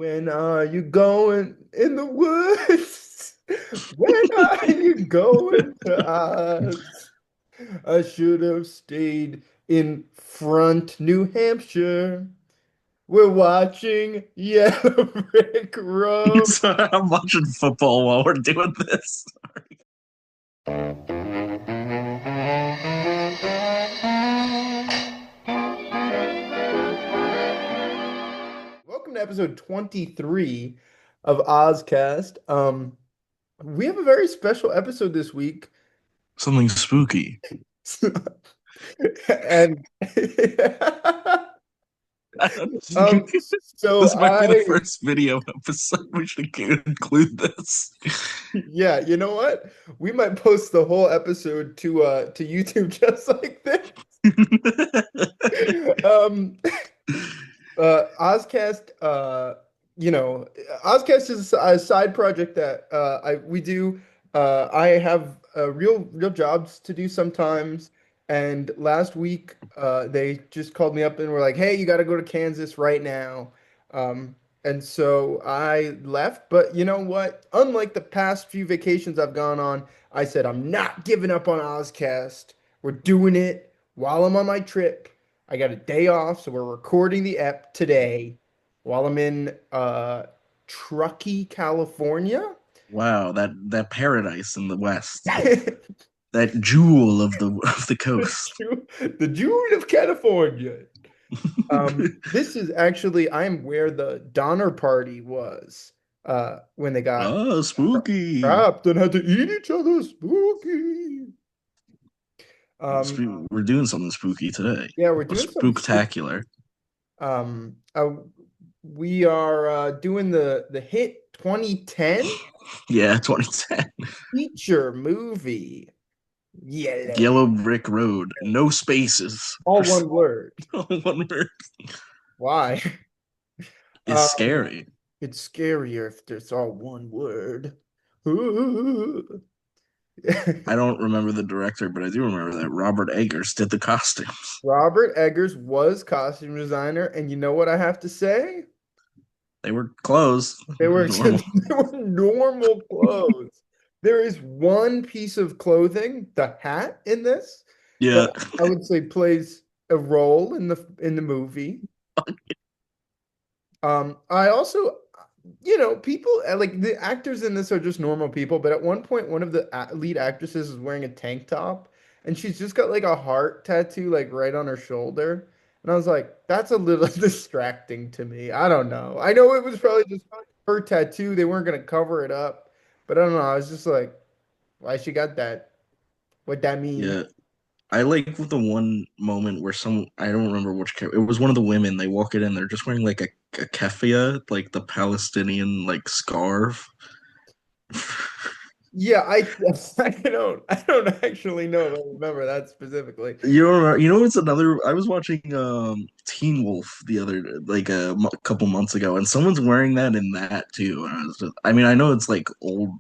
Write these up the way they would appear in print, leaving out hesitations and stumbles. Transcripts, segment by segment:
When are you going in the woods? When are you going to Oz? I should have stayed in front, New Hampshire. We're watching Yellow Brick Road. So I'm watching football while we're doing this. Welcome to episode 23 of OzCast. We have a very special episode this week. Something spooky. And um so This might be the I first video episode. We should include this. yeah, you know what? We might post the whole episode to YouTube just like this. Um Ozcast Ozcast is a side project that I we do. I have real jobs to do sometimes, and last week they just called me up and were like, "Hey, you got to go to Kansas right now." And so I left, but you know what? Unlike the past few vacations I've gone on, I said I'm not giving up on Ozcast. We're doing it while I'm on my trip. I got a day off, so we're recording the ep today while I'm in Truckee, California. Wow, that paradise in the West. That jewel of the coast. The June of California. This is actually I'm where the Donner Party was when they got Oh, spooky. trapped and had to eat each other. Spooky. Um, We're doing something spooky today. yeah, we're A doing something spooky. spooktacular. Um, uh, we are doing the hit 2010 Yeah, 2010. feature movie, Yellow. Yellow Brick Road. No spaces. All one word. One word Why? is Um, scary. it's scarier if there's all one word. Ooh. I don't remember the director, but I do remember that Robert Eggers did the costumes. Robert Eggers was costume designer, and you know what I have to say? They were clothes, They were normal. they were normal clothes. There is one piece of clothing, the hat in this, that Yeah, I would say plays a role in the movie. I also, people like the actors in this are just normal people, but at one point, one of the lead actresses is wearing a tank top, and she's just got like a heart tattoo, like right on her shoulder. And I was like, that's a little distracting to me. I don't know. I know it was probably just her tattoo. They weren't gonna cover it up, but I don't know. I was just like, why she got that? What that mean? yeah. I like the one moment where I don't remember which character, it was one of the women, they walk it in, they're just wearing like a keffiyeh, like the Palestinian like scarf. Yeah, I don't actually know if I remember that specifically. You know what's another, I was watching Teen Wolf the other like couple months ago, and someone's wearing that in that too, and I mean, I know it's like old,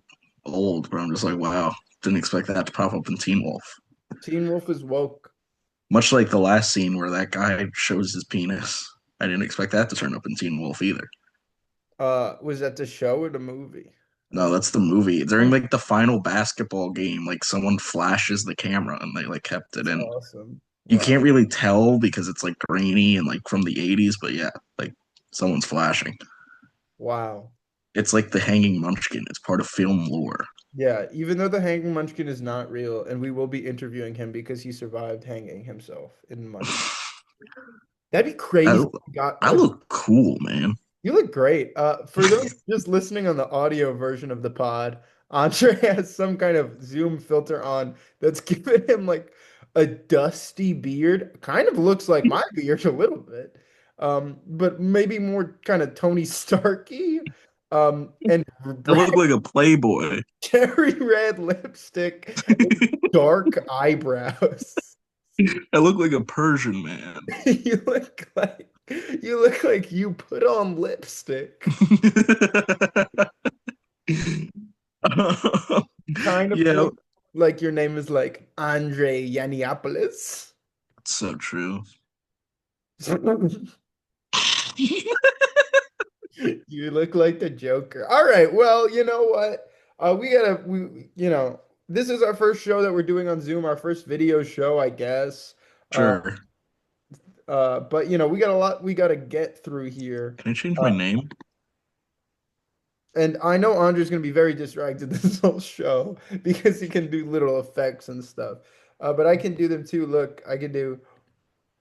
but I'm just like, wow, didn't expect that to pop up in Teen Wolf. Teen Wolf is woke. Much like the last scene where that guy shows his penis. I didn't expect that to turn up in Teen Wolf either. Was that the show or the movie? No, that's the movie. During like the final basketball game, like someone flashes the camera and they like kept it That's in. awesome. You Wow. can't really tell because it's like grainy and like from the 80s, but yeah, like someone's flashing. Wow. It's like the hanging munchkin. It's part of film lore. Yeah, even though the hanging munchkin is not real, and we will be interviewing him because he survived hanging himself in Munchkin. That'd be crazy. I, Got I look cool, man. you look great. For those just listening on the audio version of the pod, Andre has some kind of Zoom filter on that's giving him like a dusty beard. Kind of looks like my beard a little bit. But maybe more kind of Tony Starky. And I look like a playboy. cherry red lipstick and dark eyebrows. I look like a Persian man. You look like you put on lipstick. Kind of Yeah, like your name is like Andre Yanniopoulos. it's so true. You look like the Joker. All right. Well, you know what? This is our first show that we're doing on Zoom, our first video show, I guess. Uh, Sure. but we got a lot we got to get through here. Can I change my Uh, name? and I know Andre's going to be very distracted this whole show because he can do little effects and stuff. But I can do them too. Look, I can do.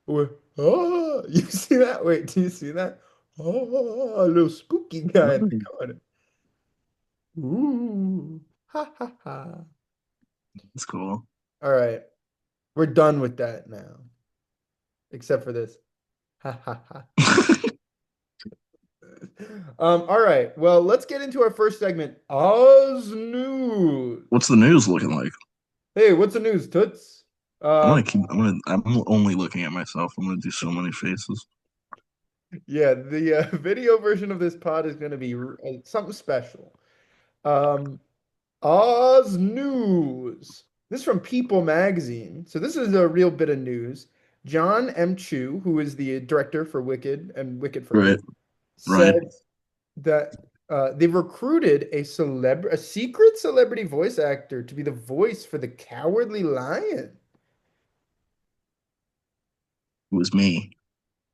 Oh, you see that? Wait, do you see that? Oh, a little spooky guy in the No, corner. Ooh, ha ha ha. that's cool. All right, we're done with that now, except for this. Ha ha ha. All right, well, let's get into our first segment, Oz News. What's the news looking like? Hey, what's the news, Toots? I'm Um, gonna keep. I'm only looking at myself. I'm gonna do so many faces. yeah, the video version of this pod is going to be something special. Um, Oz News. This is from People Magazine. So this is a real bit of news. John M. Chu, who is the director for Wicked and Wicked Right. Forever, Right. said that they've recruited a secret celebrity voice actor to be the voice for the Cowardly Lion. It was me.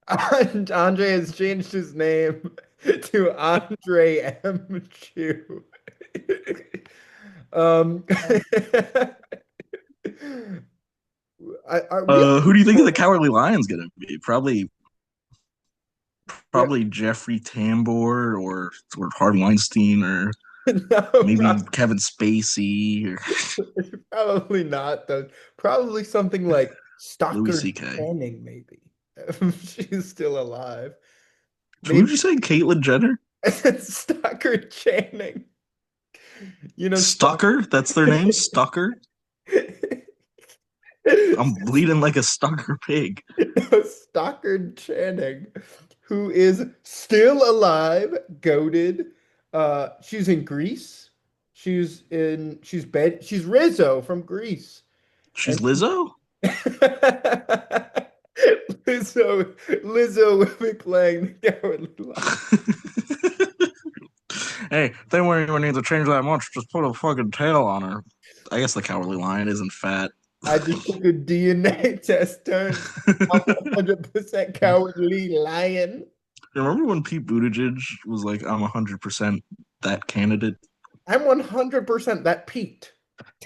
And Andre has changed his name to Andre M. Chu. Um, we Who do you think the Cowardly Lion's gonna be? yeah, Probably Jeffrey Tambor or Harvey Weinstein or no, maybe Kevin Spacey or probably not though. Probably something like Louis Stockard C.K. Channing, maybe. If she's still alive. Who Maybe did you say? Caitlyn Jenner? Stockard Channing. You know, Stalker? That's their name? Stalker? I'm bleeding like a stalker pig. Stockard Channing, who is still alive, goaded. She's in Greece. She's Rizzo from Greece. She's And Lizzo? Lizzo will be playing the Cowardly Lion. Hey, they won't even need to change that much. Just put a fucking tail on her. I guess the Cowardly Lion isn't fat. I just took a DNA test, turned I'm 100% cowardly lion. Remember when Pete Buttigieg was like, I'm 100% that candidate? I'm 100% that Pete.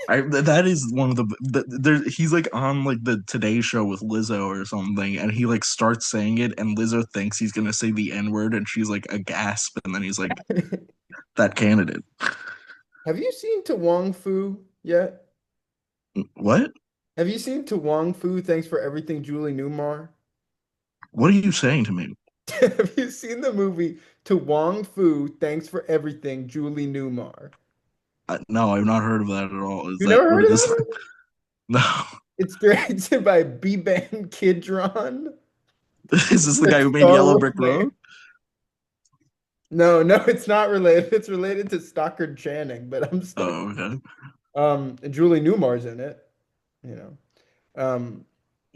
That is one of there, he's like on like the Today Show with Lizzo or something, and he like starts saying it, and Lizzo thinks he's gonna say the N-word, and she's like a gasp, and then he's like, that candidate. Have you seen To Wong Fu yet? What? Have you seen To Wong Fu? Thanks for everything, Julie Newmar. What are you saying to me? Have you seen the movie To Wong Fu? Thanks for everything, Julie Newmar. No, I've not heard of that at all. Is You that never what heard it of is? that? No. It's directed by B-Ban Kidron, Is this the the guy who made Star Yellow Wars Brick man. Road? No, no, it's not related. It's related to Stockard Channing, but I'm stuck. Oh, okay. And Julie Newmar's in it, you know. Um,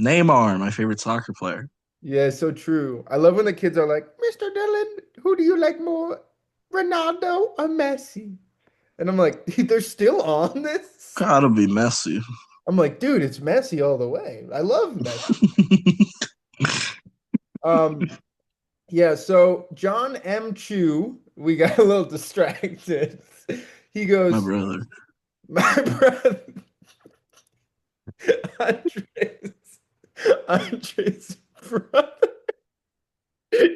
Neymar, my favorite soccer player. yeah, so true. I love when the kids are like, Mr. Dillon, who do you like more, Ronaldo or Messi? And I'm like, they're still on this? Gotta be Messi. I'm like, dude, it's Messi all the way. I love Messi. Um, yeah, so John M. Chu, we got a little distracted. He My goes, brother. my brother, Andres, Andres' brother,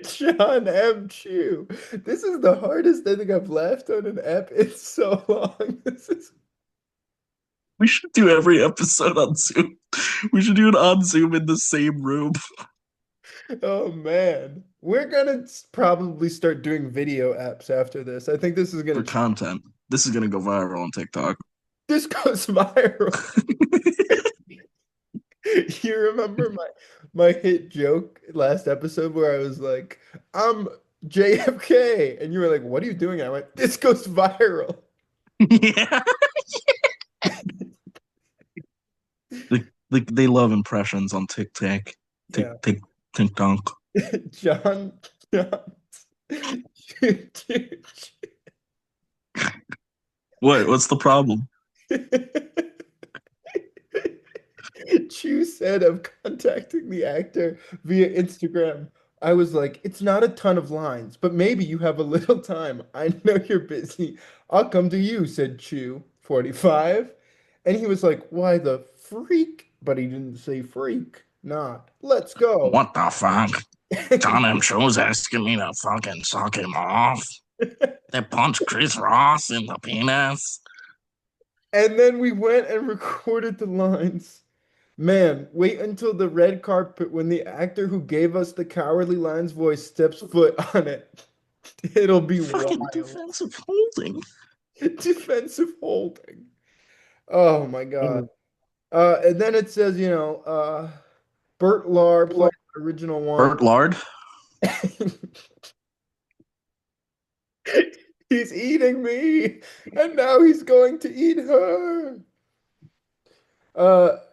John M. Chu. This is the hardest thing I've left on an app in so long. This is We should do every episode on Zoom. We should do it on Zoom in the same room Oh man, we're gonna probably start doing video apps after this. I think this is for gonna content. This is gonna go viral on TikTok. this goes viral. You remember my hit joke last episode where I was like, "I'm JFK," and you were like, "What are you doing?" And I went, "This goes viral." Yeah. Like they love impressions on TikTok. Yeah, TikTok. John, John What? What's the problem? Chu said of contacting the actor via Instagram. I was like, it's not a ton of lines, but maybe you have a little time. I know you're busy. I'll come to you, said Chu, 45. And he was like, why the freak? But he didn't say freak. Not. Let's go. What the fuck? John M. Cho's asking me to fucking suck him off. They punched Chris Ross in the penis. And then we went and recorded the lines. Man, wait until the red carpet when the actor who gave us the Cowardly Lions voice steps foot on it. It'll be Fucking wild. defensive holding. Defensive holding. Oh my God. And then it says, Bert Lahr played the original one. Burt Lard. He's eating me, and now he's going to eat her.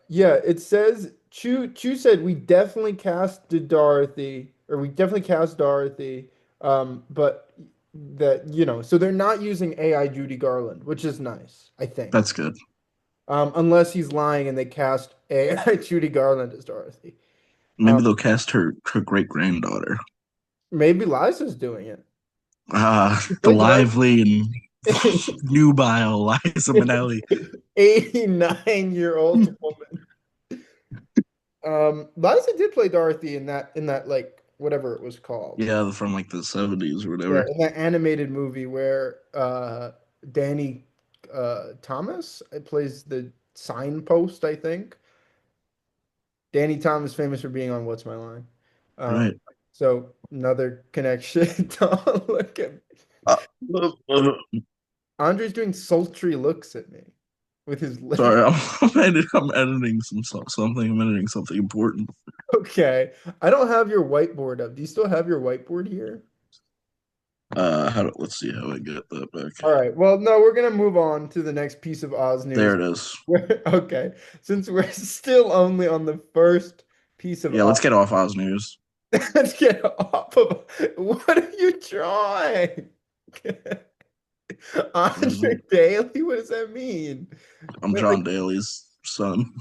Yeah, it says Chu said we definitely casted Dorothy, or we definitely cast Dorothy. But that, so they're not using AI Judy Garland, which is nice, I think. That's good. Unless he's lying and they cast AI Judy Garland as Dorothy. Um, Maybe they'll cast her great granddaughter. maybe Liza's doing it. The Like lively and nubile Liza Minnelli. 89-year-old woman. Liza did play Dorothy in that like whatever it was called. Yeah, from like the 70s or Yeah, whatever. in that animated movie where Danny Thomas plays the signpost, I think. Danny Thomas famous for being on What's My Line. Um, Right. so another connection. Don't look at me. Uh, uh, Andre's doing sultry looks at me with his lip. sorry, I'm editing something. I'm editing something important. Okay. I don't have your whiteboard up. Do you still have your whiteboard here? Let's see how I get that back. All right. Well, no, we're gonna move on to the next piece of Oz news. There it is. Okay. Since we're still only on the first piece of Yeah, Oz, let's get off Oz News. let's get off of what are you drawing? Andre Mhm. Daly? What does that mean? I'm Wait, like, John Daly's son.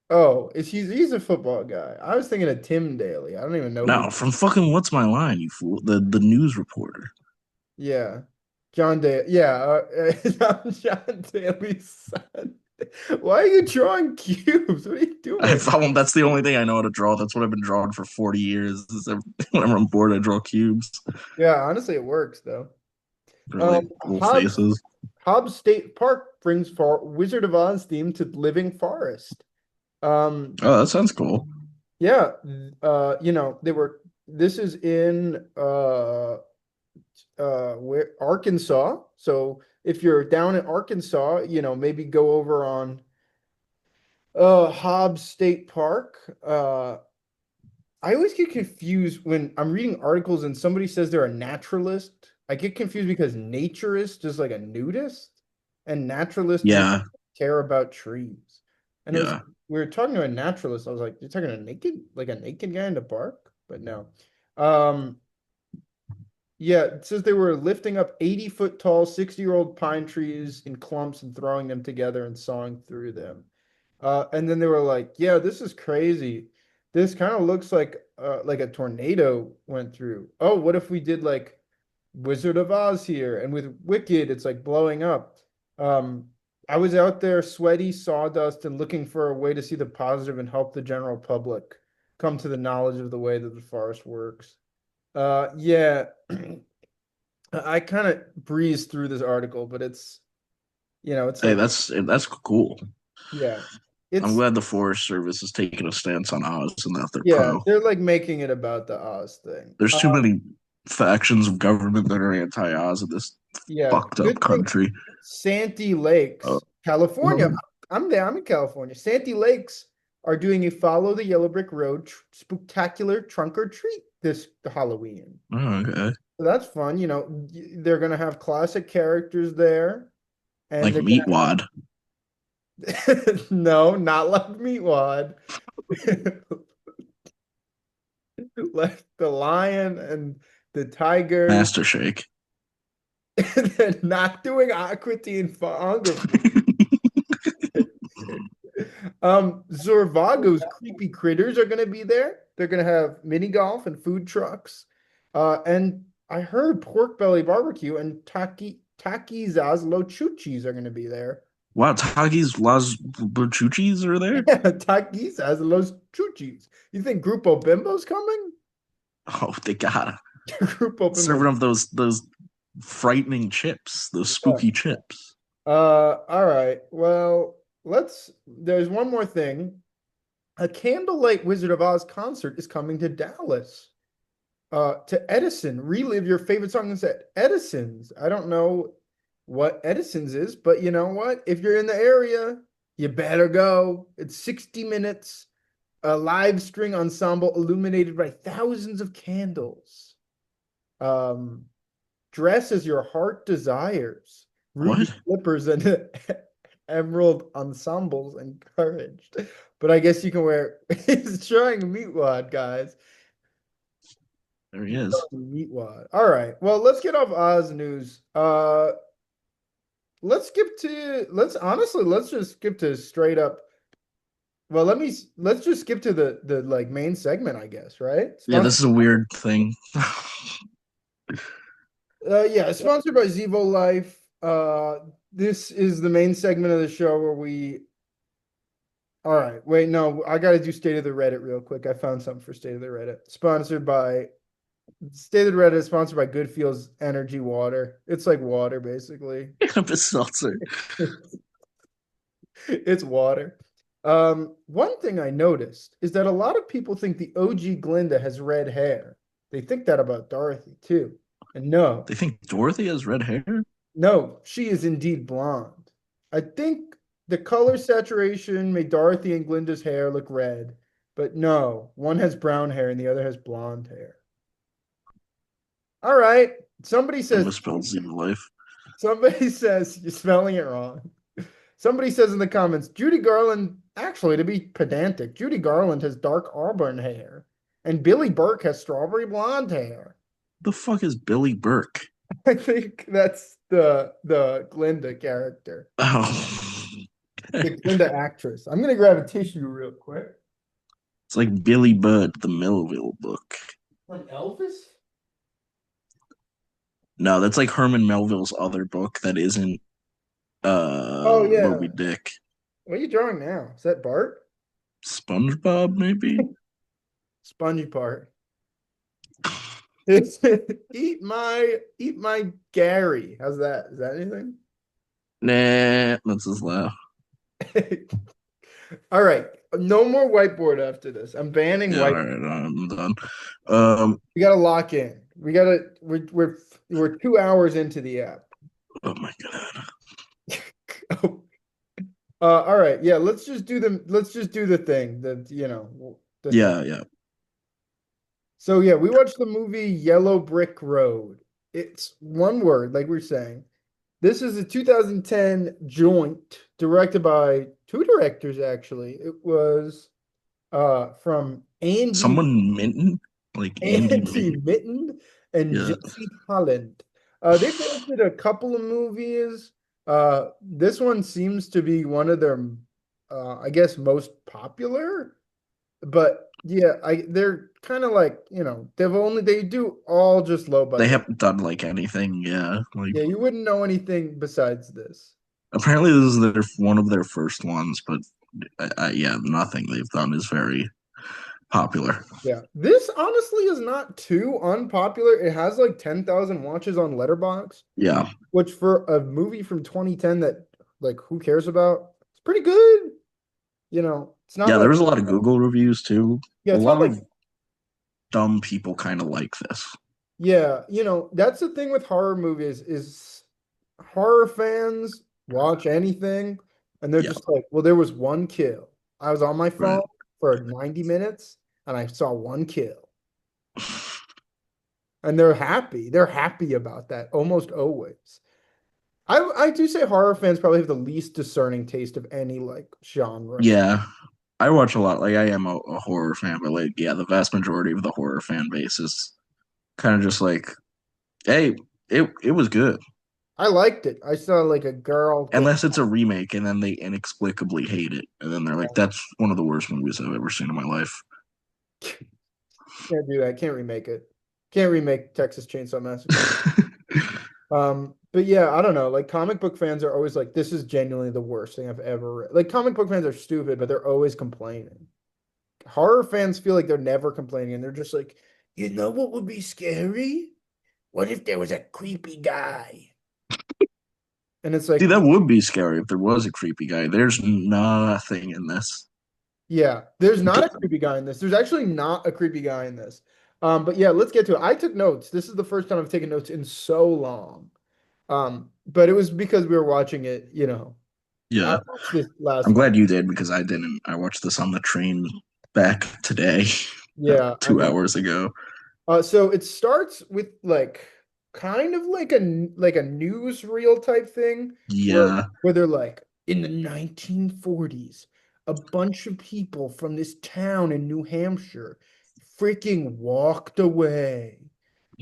oh, he's a football guy. I was thinking of Tim Daly. I don't even know who. No, from fucking What's My Line, you fool. The news reporter. Yeah. John Daly. Yeah, I'm John Daly's son. Why are you drawing cubes? What are you I doing? found that's the only thing I know how to draw. That's what I've been drawing for 40 years. Whenever I'm bored, I draw cubes. Yeah, honestly, it works though. Or like little Hobbs faces. Hobbs State Park brings for Wizard of Oz theme to Living Forest. Um, Oh, that sounds cool. yeah, they were. This is in where Arkansas. So if you're down in Arkansas, maybe go over on Hobbs State Park. I always get confused when I'm reading articles and somebody says they're a naturalist. I get confused because naturist is like a nudist, and naturalist is Yeah, care about trees. And it was yeah. we were talking to a naturalist. I was like, "You're talking to a naked guy in the park?" But no. Um, yeah, it says they were lifting up 80-foot tall, 60-year-old pine trees in clumps and throwing them together and sawing through them. And then they were like, "Yeah, this is crazy. This kind of looks like a tornado went through. Oh, what if we did like Wizard of Oz here? And with Wicked, it's like blowing up." Um, I was out there sweaty, sawdust, and looking for a way to see the positive and help the general public come to the knowledge of the way that the forest works. Yeah, I kind of breezed through this article, but it's Hey, like, that's cool. yeah, I'm it's glad the Forest Service is taking a stance on Oz and that they're yeah, pro. they're like making it about the Oz thing. There's too many factions of government that are anti-Oz in this Yeah, fucked up good thing country. Santee Uh, Lakes, California. I'm there. I'm in California. Santee Lakes are doing a Follow the Yellow Brick Road spectacular trunk or treat this Halloween. okay. So that's fun. They're gonna have classic characters there, and Like they're Meatwad. no, not like Meatwad. Like the lion and the Tigers. Master Shake. They're not doing Aqua Teen for hunger. Zorvago's creepy critters are gonna be there. They're gonna have mini golf and food trucks. And I heard pork belly barbecue and Taki Zazlo Chuchis are gonna be there. Wow, Takis Las Buchuchis are there? Yeah, Taki Zazlo Chuchis. You think Grupo Bimbo's coming? Oh, they gotta. Grupo Bimbo. Serving up those frightening chips, those Yeah. spooky chips. All right. Well, there's one more thing. A Candlelight Wizard of Oz concert is coming to Dallas. To Edison. Relive your favorite songs at Edison's. I don't know what Edison's is, but you know what? If you're in the area, you better go. It's 60 minutes, a live string ensemble illuminated by thousands of candles. Um, Dress as your heart desires. Ruby What? slippers and emerald ensembles encouraged. But I guess you can wear. He's showing Meatwad, guys. There he is. Meatwad. All right. Well, let's get off Oz news. Let's just skip to straight up. Well, let's just skip to the like main segment, I guess, right? Yeah, this is a weird thing. Yeah, sponsored by Zevo Life. This is the main segment of the show where we. All right, wait, no, I got to do State of the Reddit real quick. I found something for State of the Reddit. State of the Reddit is sponsored by Good Feels Energy Water. It's like water, basically. Cannabis seltzer. It's water. One thing I noticed is that a lot of people think the OG Glinda has red hair. They think that about Dorothy too. And no, They think Dorothy has red hair? no, she is indeed blonde. I think the color saturation made Dorothy and Glinda's hair look red, but no, one has brown hair and the other has blonde hair. All right. I misspelled Z life. Somebody says you're spelling it wrong. Somebody says in the comments, Judy Garland, actually, to be pedantic, Judy Garland has dark auburn hair, and Billy Burke has strawberry blonde hair. The fuck is Billy Burke? I think that's the Glinda character, Oh. the Glinda actress. I'm gonna grab a tissue real quick. It's like Billy Budd, the Melville book. Like Elvis? No, that's like Herman Melville's other book that isn't Oh yeah. Moby Dick. What are you drawing now? Is that Bart? SpongeBob, maybe? Spongy part. It's eat my Gary. How's that? Is that anything? Nah, that's his laugh. All right. No more whiteboard after this. I'm banning Yeah, all whiteboard. right, I'm done. We gotta lock in. We're 2 hours into the app. Oh my god. All right. Yeah, let's just do the thing that the thing. Yeah. So yeah, we watched the movie Yellow Brick Road. It's one word, like we are saying. This is a 2010 joint directed by two directors, actually. It was from Someone Minton? Like Andy Andy Minton. Mitten and Yeah. Jesse Holland. They directed a couple of movies. This one seems to be one of their, I guess, most popular. But yeah, they're kind of like, they do all just low They budget. haven't done like anything, yeah. Like Yeah, you wouldn't know anything besides this. apparently this is one of their first ones, but yeah, nothing they've done is very popular. Yeah, this honestly is not too unpopular. It has like 10,000 watches on Letterboxd, Yeah. which for a movie from 2010 that like who cares about? It's pretty good. It's not Yeah, like there was a lot of Google reviews too. yeah, A it's not lot like of dumb people kind of like this. yeah, that's the thing with horror movies is horror fans watch anything and they're Yeah, just like, well, there was one kill. I was on my phone right. for 90 minutes and I saw one kill. And they're happy. They're happy about that almost always. I do say horror fans probably have the least discerning taste of any like genre. Yeah. I watch a lot. Like I am a horror fan, but like yeah, the vast majority of the horror fan base is kind of just like, hey, it was good. I liked it. I saw like a girl get. Unless it's a remake and then they inexplicably hate it. And then they're like, that's one of the worst movies I've ever seen in my life. Can't do that. Can't remake it. Can't remake Texas Chainsaw Massacre. But yeah, I don't know. Like comic book fans are always like, this is genuinely the worst thing I've ever read. Like comic book fans are stupid, but they're always complaining. Horror fans feel like they're never complaining, and they're just like, you know what would be scary? What if there was a creepy guy? And it's like, See, that would be scary if there was a creepy guy. There's nothing in this. yeah, there's not a creepy guy in this. There's actually not a creepy guy in this. But yeah, let's get to it. I took notes. This is the first time I've taken notes in so long. But it was because we were watching it, I Yeah. watched this I'm last night. glad you did because I didn't. I watched this on the train back today, Yeah, I two mean, hours ago. so it starts with like kind of like a newsreel type thing where Yeah. they're like in the 1940s, a bunch of people from this town in New Hampshire freaking walked away.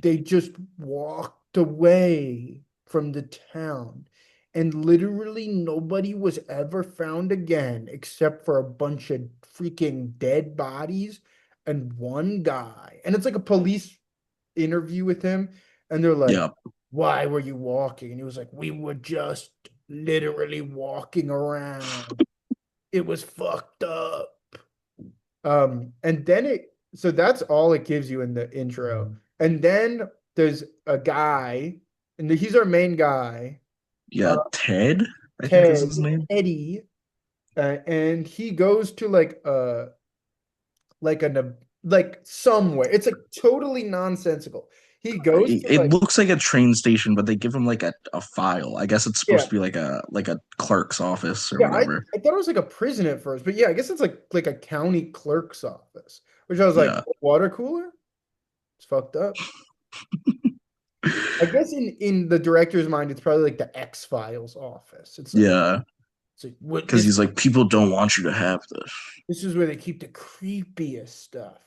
They just walked away from the town. And literally nobody was ever found again except for a bunch of freaking dead bodies and one guy. And it's like a police interview with him. And they're like, Yeah. why were you walking? And he was like, we were just literally walking around. It was fucked up. And then so that's all it gives you in the intro. And then there's a guy, and he's our main guy, uh, Yeah. Ted, I think is Ted, his name. Eddie, and he goes to like an like somewhere. It's like totally nonsensical. He goes to It like looks like a train station, but they give him like a file. I guess it's supposed yeah, to be like a clerk's office or yeah. whatever. I thought it was like a prison at first, but yeah, I guess it's like a county clerk's office, which I was like, Yeah. water cooler? It's fucked up. I guess in the director's mind, it's probably like the X Files office. Yeah. It's like what Because he's like, people don't want you to have this. this is where they keep the creepiest stuff.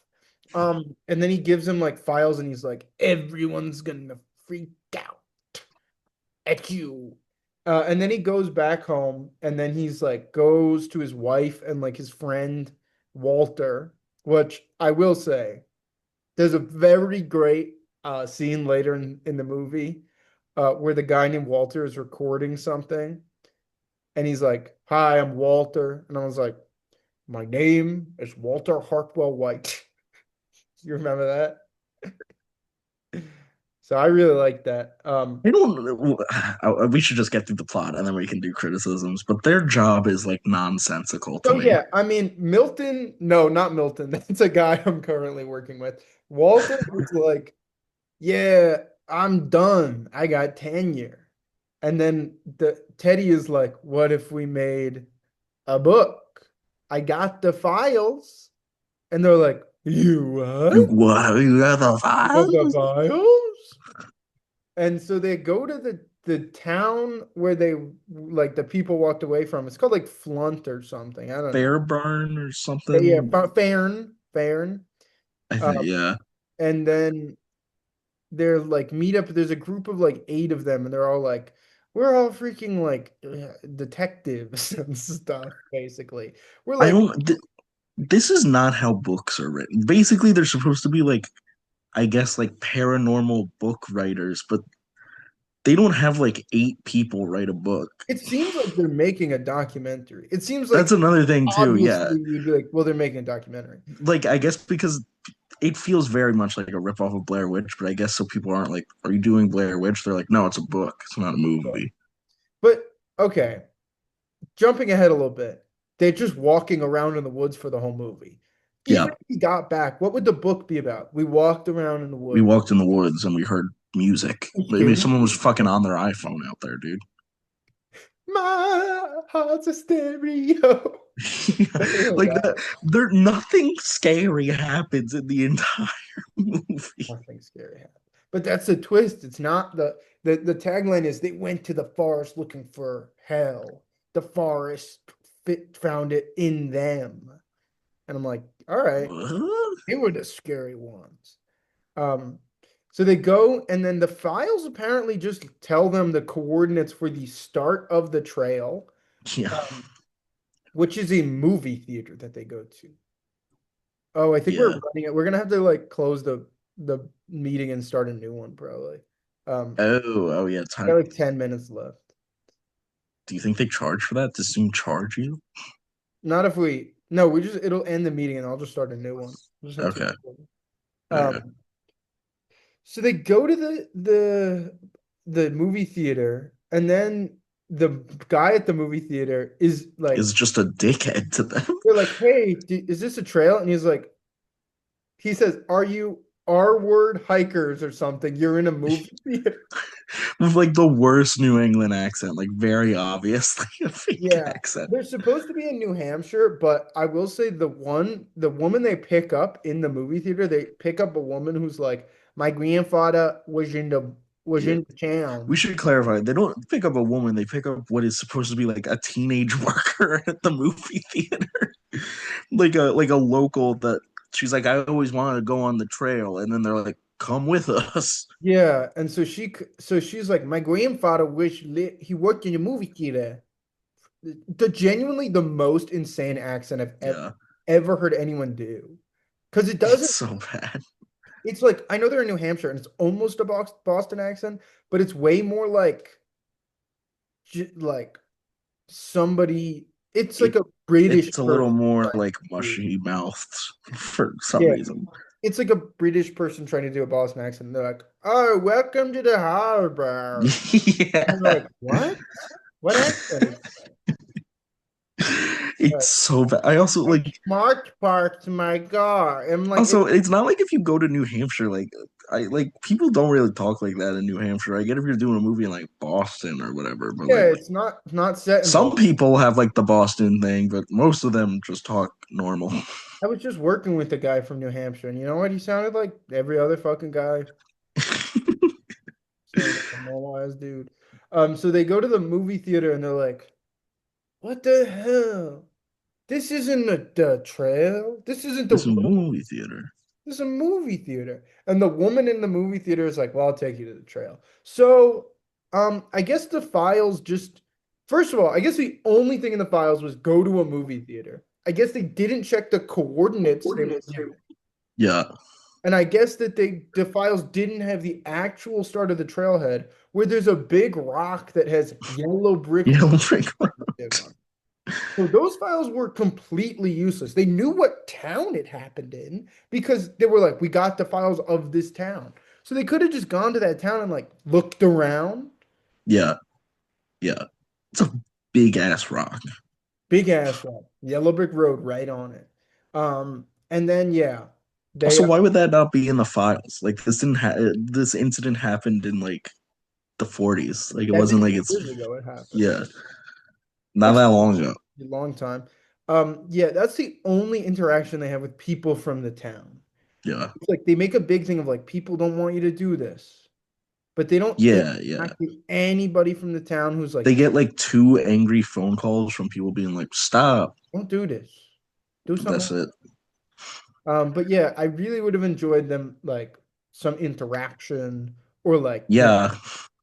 And then he gives him like files, and he's like, everyone's gonna freak out at you. And then he goes back home, and then he's like goes to his wife and like his friend Walter, which I will say, there's a very great scene later in the movie where the guy named Walter is recording something, and he's like, "Hi, I'm Walter," and I was like, "My name is Walter Hartwell White." You remember that? So I really like that. I don't. We should just get through the plot and then we can do criticisms. But their job is like nonsensical to So me. yeah, I mean Milton, no, not Milton. That's a guy I'm currently working with. Walter was like, "Yeah, I'm done. I got tenure." And then Teddy is like, "What if we made a book? I got the files." And they're like, "You what? What? You got the You got the files? files?" And so they go to the town where they like the people walked away from. It's called like Flunt or something. I don't know. Bear barn or Yeah, something? Farn. I Uh, think. Yeah. and then they're like meet up. There's a group of like eight of them, and they're all like, we're all freaking like detectives and stuff. Basically, we're I like, don't. This is not how books are written. Basically, they're supposed to be like, I guess, like paranormal book writers, but they don't have like eight people write a book. it seems like they're making a documentary. It seems That's like another thing too. Yeah. obviously you'd be like, well, they're making a documentary. Like I guess because it feels very much like a ripoff of Blair Witch, but I guess so people aren't like, "Are you doing Blair Witch?" They're like, "No, it's a book. It's not a Yeah. movie." But okay, jumping ahead a little bit, they're just walking around in the woods for the whole movie. Yeah, Even if we got back, what would the book be about? We walked around in the we woods. walked in the woods and we heard music. We Maybe hear someone was fucking on their iPhone out there, dude. my heart's a stereo. Something like Like that. that, there nothing scary happens in the entire movie. Nothing scary happened. But that's the twist. It's not the tagline is they went to the forest looking for hell. The forest found it in them. And I'm like, all right, What? they were the scary ones. Um, So they go, and then the files apparently just tell them the coordinates for the start of the trail, Yeah, um, which is a movie theater that they go to. Oh, I think we're yeah. running it. We're gonna have to like close the meeting and start a new one probably. Oh, yeah. Got Time. like 10 minutes left. Do you think they charge for that? Does Zoom charge you? Not if we no, we just it'll end the meeting and I'll just start a new one. We'll just have to. Okay, okay. Um, so they go to the movie theater, and then the guy at the movie theater is like, Is just a dickhead to them. they're like, "Hey, is this a trail?" And he's like, he says, "Are you R-word hikers or something? You're in a movie theater." With like the worst New England accent, like very obviously a fake Yeah, accent. they're supposed to be in New Hampshire, but I will say the woman they pick up in the movie theater, they pick up a woman who's like, my grandfather was Yeah. in the We town. should clarify. They don't pick up a woman, they pick up what is supposed to be like a teenage worker at the movie theater. Like a local that she's like, I always wanted to go on the trail, and then they're like, come with us. Yeah, and so she's like, my grandfather he worked in a movie theater. Genuinely the most insane accent I've Yeah. ever heard anyone do. Because it It's doesn't, so bad. it's like, I know they're in New Hampshire and it's almost a Boston accent, but it's way more like somebody, it's like It a British it's a little person more trying like to do. mushy mouthed for some Yeah, reason. it's like a British person trying to do a Boston accent. They're like, "Oh, welcome to the harbor." And you're Yeah. like, "What? What accent is It's that?" so bad. I also I like smart parked my car. I'm like, also it's not like if you go to New Hampshire, like I like people don't really talk like that in New Hampshire. I get if you're doing a movie in like Boston or whatever, but yeah, like it's not set in some Boston. people have like the Boston thing, but most of them just talk normal. I was just working with a guy from New Hampshire, and you know what? He sounded like every other fucking guy. Sounded like a normal ass dude. So they go to the movie theater and they're like, "What the hell? This isn't the trail. This isn't the This is a road. movie theater. This is a movie theater." And the woman in the movie theater is like, "Well, I'll take you to the trail." So, I guess the files just, first of all, I guess the only thing in the files was go to a movie theater. I guess they didn't check the coordinates they were given. Yeah. And I guess that the files didn't have the actual start of the trailhead where there's a big rock that has yellow brick Yellow road Brick Road. on it. So those files were completely useless. They knew what town it happened in because they were like, we got the files of this town. So they could have just gone to that town and like looked around. Yeah, yeah. It's a big ass rock. Big ass rock, yellow brick road right on it. And then yeah, they Also, why would that not be in the files? Like this incident happened in like the 40s. Like it wasn't 70 like it's years ago it happened. yeah, not That's that long ago. a long time. Yeah, that's the only interaction they have with people from the town. Yeah. It's like they make a big thing of like people don't want you to do this, but they don't Yeah, yeah. interact with anybody from the town who's They like, get like two angry phone calls from people being like, "Stop." don't do this, do something That's else. it. But yeah, I really would have enjoyed them like some interaction or like Yeah.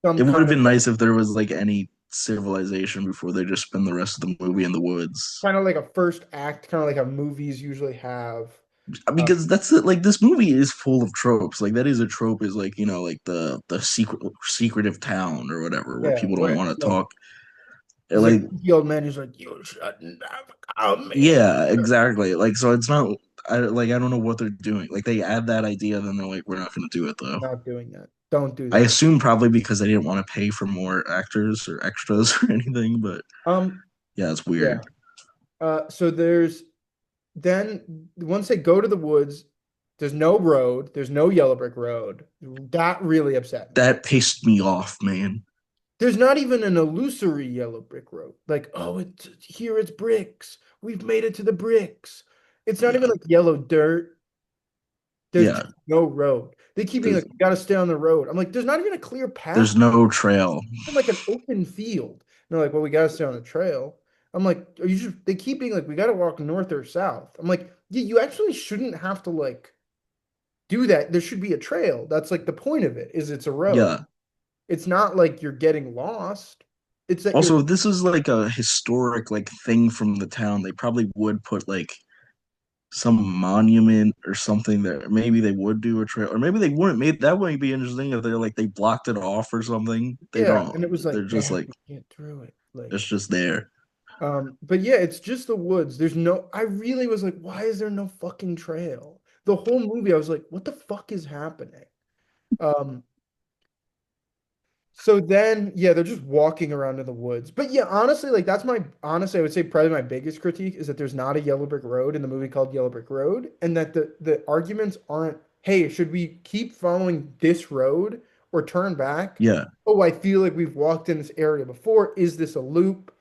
some It would have kind of been nice if there was like any civilization before they just spend the rest of the movie in the woods. like a first act, kind of like how movies usually have. Uh, Because that's it. Like this movie is full of tropes. Like that is a trope is like, like the secretive town or whatever where yeah, people don't where want to like talk. there's a Like creepy old man who's like, you shouldn't have come here. yeah, exactly. Like so it's not I don't know what they're doing. Like they add that idea then they're like we're not going to do it though. Not doing that. Don't do I that. assume probably because they didn't want to pay for more actors or extras or anything, but Um, yeah, it's yeah. weird. So there's then once they go to the woods, there's no road, there's no yellow brick road. That really upset me. That pissed me off, man. There's not even an illusory yellow brick road. Like, oh, it's here, it's bricks. We've made it to the bricks. It's not even Yeah. like yellow dirt. There's Yeah. just no road. They keep being There's like, you gotta stay on the road. I'm like, there's not even a clear path. there's no trail. In like an open field. And they're like, well, we gotta stay on the trail. I'm like, are you just they keep being like, we gotta walk north or south. I'm like, yeah, you actually shouldn't have to like do that, there should be a trail. That's like the point of it, is it's a road. Yeah. It's not like you're getting lost. It's that you're Also, if this is like a historic like thing from the town, they probably would put like some monument or something there. Maybe they would do a trail, or maybe they wouldn't. Maybe that might be interesting if they're like they blocked it off or something. They yeah, don't. and it was They're like, just damn, like we can't through it. it's Like, just there. but yeah, it's just the woods. There's no, I really was like, why is there no fucking trail? The whole movie, I was like, what the fuck is happening? Um, So then, yeah, they're just walking around in the woods. But yeah, honestly, like that's my honestly, I would say probably my biggest critique is that there's not a Yellow Brick Road in the movie called Yellow Brick Road, and that the arguments aren't, hey, should we keep following this road or turn back? Yeah, Oh, I feel like we've walked in this area before. Is this a loop?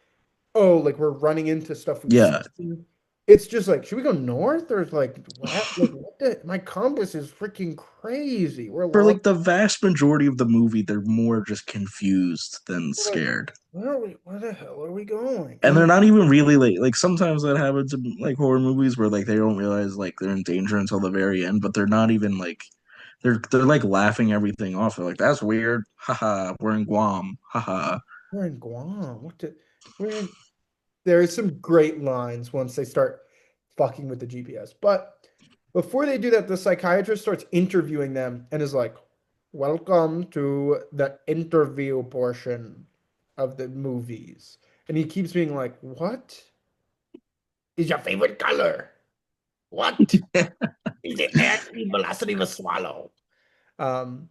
Oh, like we're running into stuff we've yeah. seen. It's just like, should we go north or like what? Like what the? My compass is freaking crazy. We're For lost. like the vast majority of the movie, they're more just confused than We're like, scared. where the hell are we going? And they're not even really like sometimes that happens in like horror movies where like they don't realize like they're in danger until the very end, but they're not even like they're like laughing everything off. They're like, that's weird. Haha, we're in Guam. Haha. We're in Guam. We're in, there are some great lines once they start fucking with the GPS. But before they do that, the psychiatrist starts interviewing them and is like, welcome to the interview portion of the movies. And he keeps being like, what is your favorite color? What is the air velocity of a swallow? Um,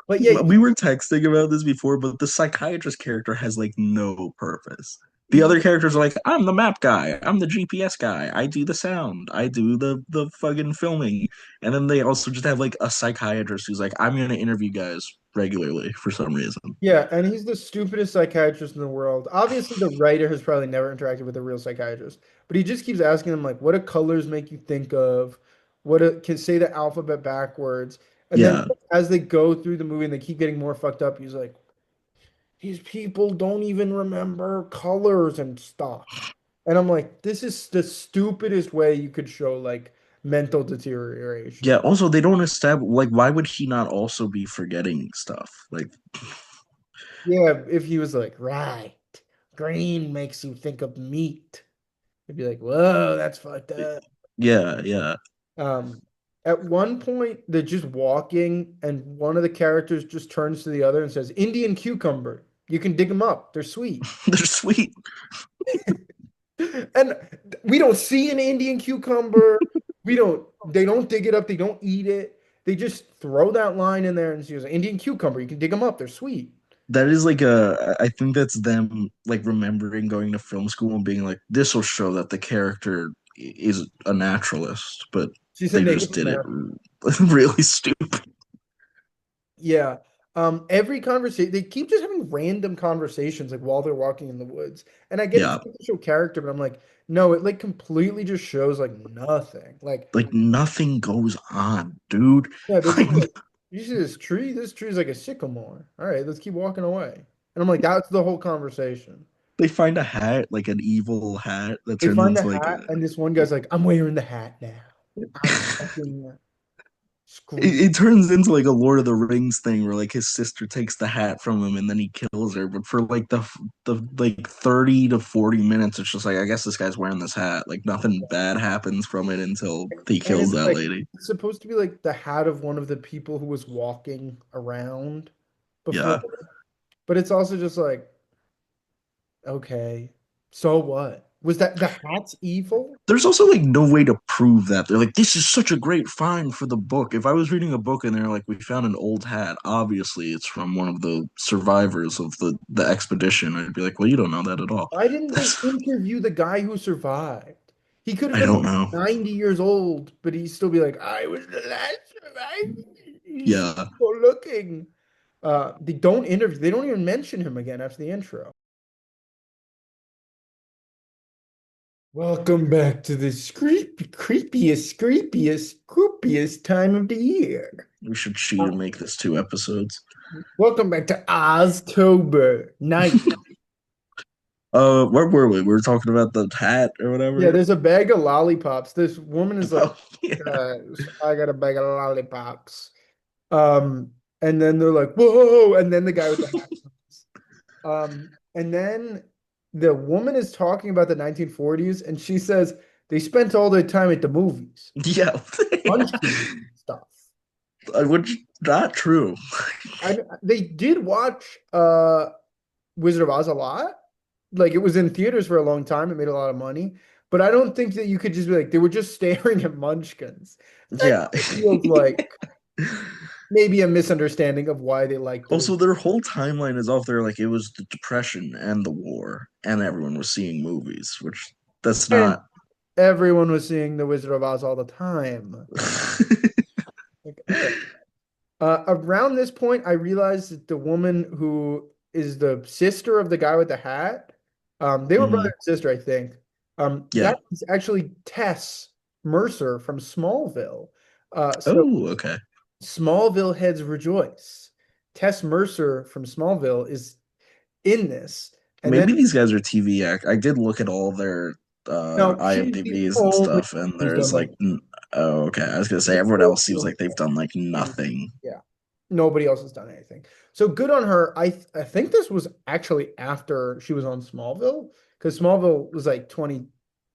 but yeah, We were texting about this before, but the psychiatrist character has like no purpose. The he, other characters are like, I'm the map guy, I'm the GPS guy, I do the sound, I do the fucking filming. And then they also just have like a psychiatrist who's like, I'm gonna interview guys regularly for some reason. yeah, and he's the stupidest psychiatrist in the world. Obviously, the writer has probably never interacted with a real psychiatrist, but he just keeps asking them like, "What do colors make you think of? Can say the alphabet backwards?" And then Yeah. as they go through the movie and they keep getting more fucked up, he's like, "These people don't even remember colors and stuff." And I'm like, "This is the stupidest way you could show like mental Yeah, deterioration." also they don't establish like why would he not also be forgetting stuff? Like Yeah, if he was like, "Right, green makes you think of meat." I'd be like, whoa, that's fucked up. yeah, yeah. Um, at one point, they're just walking, and one of the characters just turns to the other and says, Indian cucumber. You can dig them up. They're sweet. They're sweet. And we don't see an Indian cucumber. They don't dig it up. They don't eat it. They just throw that line in there and say, Indian cucumber. You can dig them up. They're sweet. That is like a I think that's them like remembering going to film school and being like, this will show that the character is a naturalist, but She's a they Native just did it American. really stupid. Yeah. Every conversation, they keep just having random conversations like while they're walking in the woods. And I get it's Yeah, supposed to show character, but I'm like, no, it like completely just shows like nothing. Like, like nothing goes on, dude. yeah, they're just Like like, you see this tree? This tree is like a sycamore. All right, let's keep walking away. And I'm like, that's the whole conversation. they find a hat, like an evil hat that They turns find the into like hat, and this one guy's like, I'm wearing the hat now. I'm fucking screwed. it turns into like a Lord of the Rings thing where like his sister takes the hat from him and then he kills her. But for like the like 30 to 40 minutes, it's just like I guess this guy's wearing this hat. Like nothing bad happens from it until he And kills it's that like lady. it's supposed to be like the hat of one of the people who was walking around before. Yeah. But it's also just like, okay, so what? Was that the hat's evil? There's also like no way to prove that. They're like, this is such a great find for the book. If I was reading a book and they're like, we found an old hat, obviously it's from one of the survivors of the expedition. I'd be like, well, you don't know that at all. Why didn't they That's interview the guy who survived? He could have I been don't like know. 90 years old, but he'd still be like, I was the last survivor. He's Yeah. still looking. They don't interview, they don't even mention him again after the intro. Welcome back to the creepiest time of the year. We should cheat and make this 2 episodes. Welcome back to Oztober night. Where were we? We were talking about the hat or Yeah, whatever. there's a bag of lollipops. This woman is like, Oh, yeah. I got a bag of lollipops. Um, and then they're like, whoa, and then the guy with the hat comes. And then the woman is talking about the 1940s, and she says they spent all their time at the movies, Yeah. munchkins and stuff. Which not true. They did watch Wizard of Oz a lot. Like it was in theaters for a long time. It made a lot of money. But I don't think that you could just be like, they were just staring at munchkins. That Yeah. feels like maybe a misunderstanding of why they liked it. Also, their whole timeline is off there. Like it was the Depression and the war, and everyone was seeing movies, which that's And not. everyone was seeing The Wizard of Oz all the time. Like, around this point, I realized that the woman who is the sister of the guy with the hat, they were brother Mhm. and sister, I think. Yeah. That is actually Tess Mercer from Smallville. So Oh, okay. Smallville heads rejoice. Tess Mercer from Smallville is in this. And then Maybe these guys are TV act. I did look at all their no, she's the IMDb's and only stuff, and who's done there's like, like oh, okay. I was gonna say the everyone else seems Smallville like they've done like and nothing. yeah. Nobody else has done anything. So good on her. I think this was actually after she was on Smallville because Smallville was like 20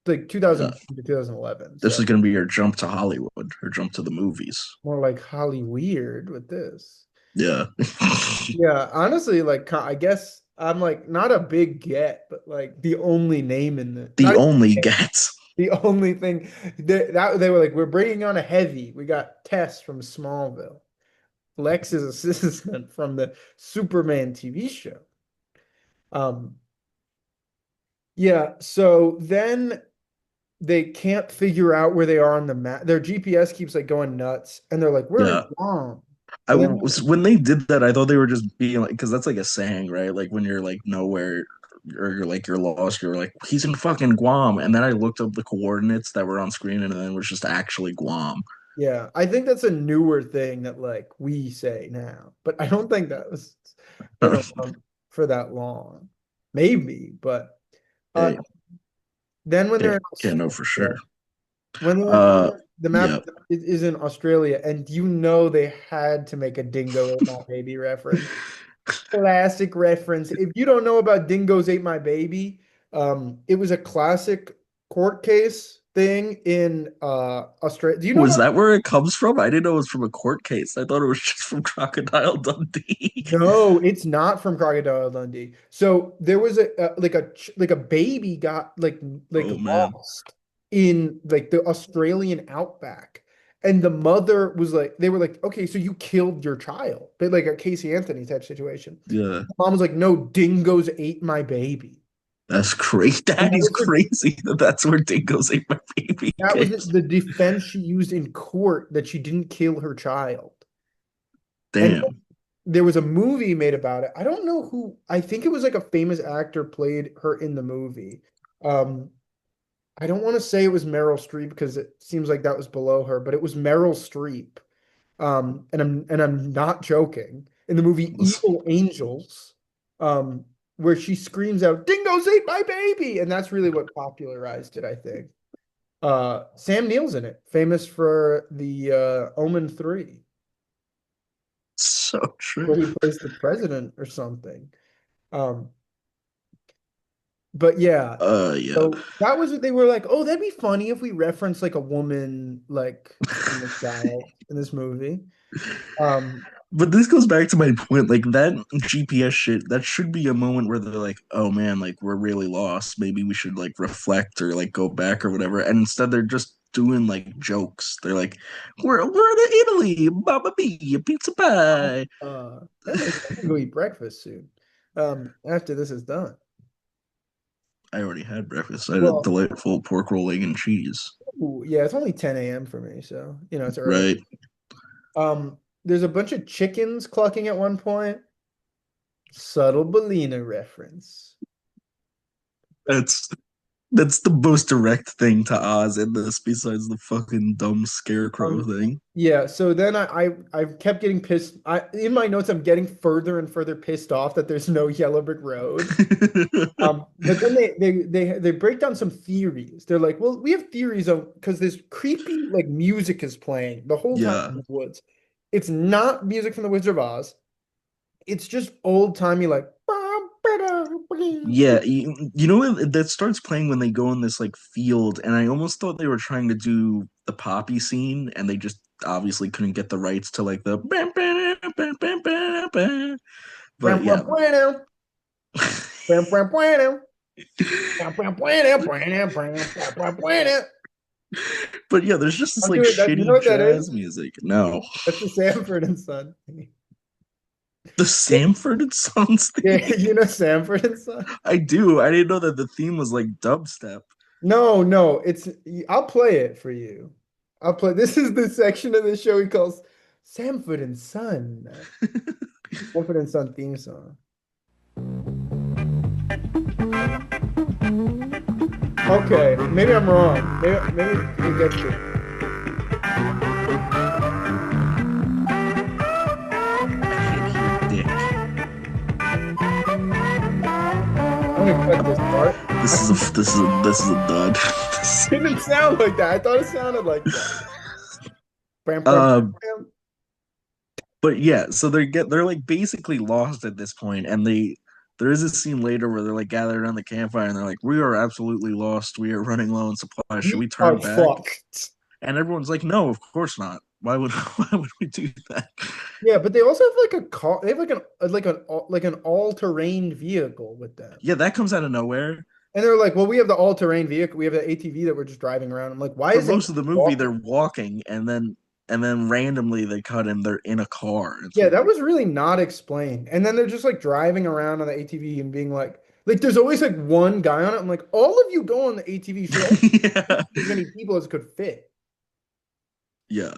like Uh, 2000 to 2011. this So is gonna be your jump to Hollywood or jump to the movies. more like Holly Weird with this. Yeah. Yeah, honestly, like I guess I'm like not a big get, but like the only name in the The not only even gets. the only thing that they were like, we're bringing on a heavy. We got Tess from Smallville, Lex's assistant from the Superman TV show. Um, yeah, so then they can't figure out where they are on the map. Their GPS keeps like going nuts, and they're like, "We're in Yeah. Guam." I And then was when they did that, I thought they were just being like, because that's like a saying, right? Like when you're like nowhere or you're like you're lost, you're like, he's in fucking Guam. And then I looked up the coordinates that were on screen, and then it was just actually Guam. yeah, I think that's a newer thing that like we say now, but I don't think that was been around for that long. Maybe, but uh, Hey, then when they're in can't know for sure. Australia, when they're in Uh, the map yeah. is in Australia, and you know they had to make a Dingo Ate My Baby reference. Classic reference. If you don't know about Dingoes Ate My Baby, it was a classic court case thing in Australia. Do you know Was about? that where it comes from? I didn't know it was from a court case. I thought it was just from Crocodile Dundee. No, it's not from Crocodile Dundee. So there was like a baby got like Oh man. lost in like the Australian outback. And the mother was like, they were like, okay, so you killed your child, but like a Casey Anthony type situation. Yeah. Mom was like, no, dingoes ate my baby. That's crazy. And That is crazy that that's where Dingoes ate my baby that was came. the defense she used in court that she didn't kill her child. And Damn. there was a movie made about it. I don't know who, I think it was like a famous actor played her in the movie. Um, I don't want to say it was Meryl Streep because it seems like that was below her, but it was Meryl Streep. And I'm not joking. In the movie Evil Angels, um, where she screams out, "Dingoes ate my baby!" And that's really what popularized it, I think. Sam Neill's in it, famous for the Omen 3, So true. where he plays the president or something. Um, but yeah, Yeah. so that was what they were like, oh, that'd be funny if we reference like a woman like in this guy in this movie. Um, But this goes back to my point. Like that GPS shit, that should be a moment where they're like, "Oh man, like we're really lost. Maybe we should like reflect or like go back or whatever." And instead, they're just doing like jokes. They're like, "We're in Italy, Mamma Mia, pizza pie." hey, I'm gonna go eat breakfast soon. After this is done. I already had breakfast. I had a Well, delightful pork roll, egg, and cheese. ooh, yeah, it's only 10 a.m. for me, so it's early. Right. There's a bunch of chickens clucking at one point. Subtle Bellina reference. That's That's the most direct thing to Oz in this, besides the fucking dumb scarecrow Um, thing. yeah, so then I kept getting pissed. In my notes I'm getting further and further pissed off that there's no Yellow Brick Road. But then they break down some theories. They're like, well, we have theories of because this creepy like music is playing the whole time in Yeah. the woods. It's not music from the Wizard of Oz. It's just old timey like Yeah, you know what, that starts playing when they go in this like field, and I almost thought they were trying to do the poppy scene, and they just obviously couldn't get the rights to like the but yeah. But yeah, there's just this I'm like doing that. You know shitty what that jazz is? music. No. That's the Sanford and Son. The Sanford and Sons Yeah, theme. you know Sanford and Son? I do. I didn't know that the theme was like dubstep. No, no, it's I'll play it for you. I'll play this is the section of the show he calls Sanford and Son. Sanford and Son theme song. Okay, maybe I'm wrong. Maybe it gets to it. I can't hear dick. I'm gonna cut this part. This is a dud. It didn't sound like that. I thought it sounded like that. Bam, bam, uh, bam. but yeah, so they're like basically lost at this point, and there is a scene later where they're like gathered around the campfire and they're like, "We are absolutely lost. We are running low on supplies. Should We we are turn back?" fucked. And everyone's like, "No, of course not. Why would why would we do that?" Yeah, but they also have like a car. They have like an all-terrain vehicle with them. Yeah, that comes out of nowhere. And they're like, well, we have the all-terrain vehicle. We have the ATV that we're just driving around. I'm like, why For is it most of the movie, walking? they're walking, and then randomly they cut and they're in a car. It's Yeah, that weird. was really not explained. And then they're just like driving around on the ATV and being like there's always like one guy on it. I'm like, all of you go on the ATV. You should all Yeah, take as many people as could fit. yeah.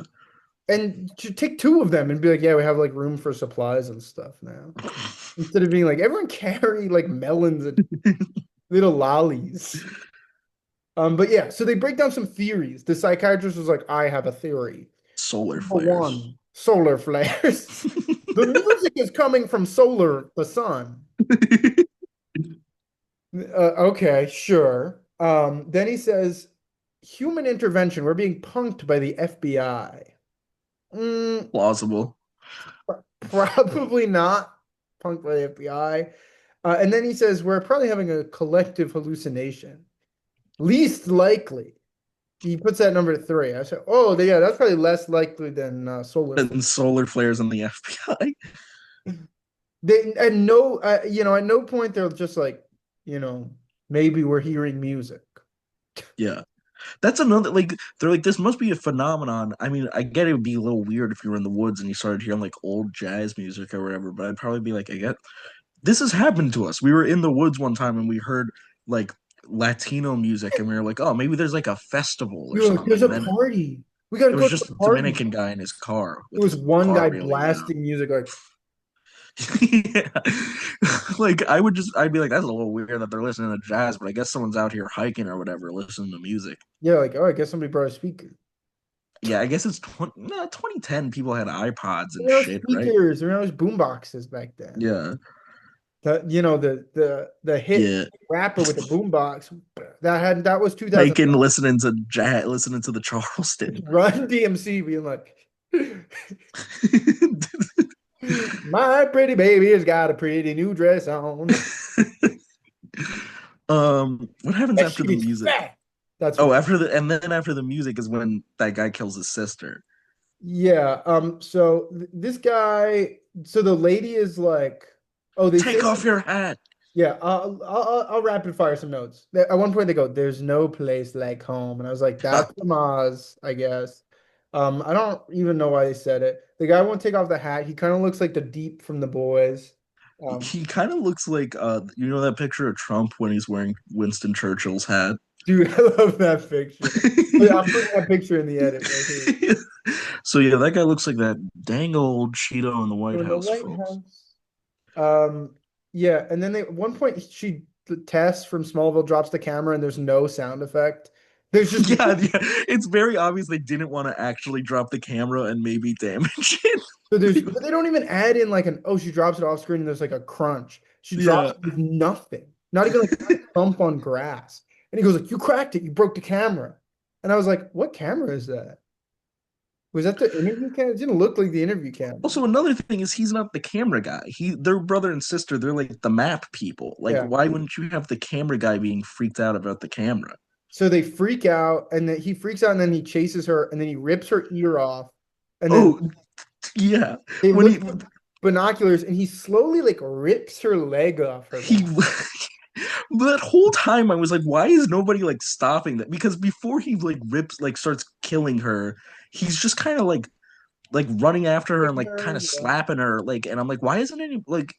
And to take two of them and be like, yeah, we have like room for supplies and stuff now. Instead of being like, everyone carry like melons and little lollies. But yeah, so they break down some theories. The psychiatrist was like, I have a theory. Solar Number flares. one, solar flares. The music is coming from solar, the sun. Okay, sure. Then he says, human intervention. We're being punked by the FBI. Mm, Plausible. probably not punked by the FBI. And then he says, we're probably having a collective hallucination. Least likely. He puts that number three. I said, oh, yeah, that's probably less likely than solar flare. And solar flares on the FBI. They at no, at no point they're just like, you know, maybe we're hearing music. Yeah. That's another like they're like this must be a phenomenon. I mean, I get it would be a little weird if you were in the woods and you started hearing like old jazz music or whatever, but I'd probably be like, I get this has happened to us. We were in the woods one time and we heard like Latino music and we were like, oh, maybe there's like a festival or You're like, there's something. a And then party. We gotta it go was to just the a party. Dominican guy in his car It with was his one car guy really loud. blasting music like, Yeah. Like I'd be like, that's a little weird that they're listening to jazz, but I guess someone's out here hiking or whatever, listening to music. yeah, like, oh, I guess somebody brought a speaker. Yeah, I guess it's 2010. People had iPods and You know, shit, right? speakers, you know, those boom boxes back then. Yeah, The hit yeah. rapper with the boom box that was Hiking, 2005. listening to jazz, listening to the Charleston. Run DMC being like, my pretty baby has got a pretty new dress on. What happens That after shit the is music? fat. That's Oh, what. after the music is when that guy kills his sister. Yeah. So this guy. So the lady is like, oh, they say, Take off your hat. yeah. I'll rapid fire some notes. At one point they go, "There's no place like home," and I was like, "That's from Oz, I guess." I don't even know why they said it. The guy won't take off the hat. He kind of looks like the Deep from The Boys. Um, He kind of looks like you know that picture of Trump when he's wearing Winston Churchill's hat. dude, I love that picture. But I'm putting that picture in the edit right here. So yeah, that guy looks like that dang old Cheeto in the So White in the House, White folks. House. Yeah, and then they at one point she Tess from Smallville drops the camera and there's no sound effect. There's just Yeah, yeah, it's very obvious they didn't want to actually drop the camera and maybe damage it. so there's but they don't even add in like an oh she drops it off screen and there's like a crunch. She drops Yeah. it with nothing, not even like a thump on grass. And he goes like, "You cracked it. You broke the camera." And I was like, "What camera is that? Was that the interview camera? It didn't look like the interview camera." Also, another thing is he's not the camera guy. They're brother and sister. They're like the map people. Like, Yeah. why wouldn't you have the camera guy being freaked out about the camera? So they freak out, and then he freaks out, and then he chases her, and then he rips her ear off, and then Oh, yeah. they When look through binoculars, and he slowly like rips her leg off her he back. that whole time I was like, why is nobody like stopping that? Because before he like rips like starts killing her, he's just kind of like running after her and Kicking like her, kind of yeah. slapping her like, and I'm like, why isn't any like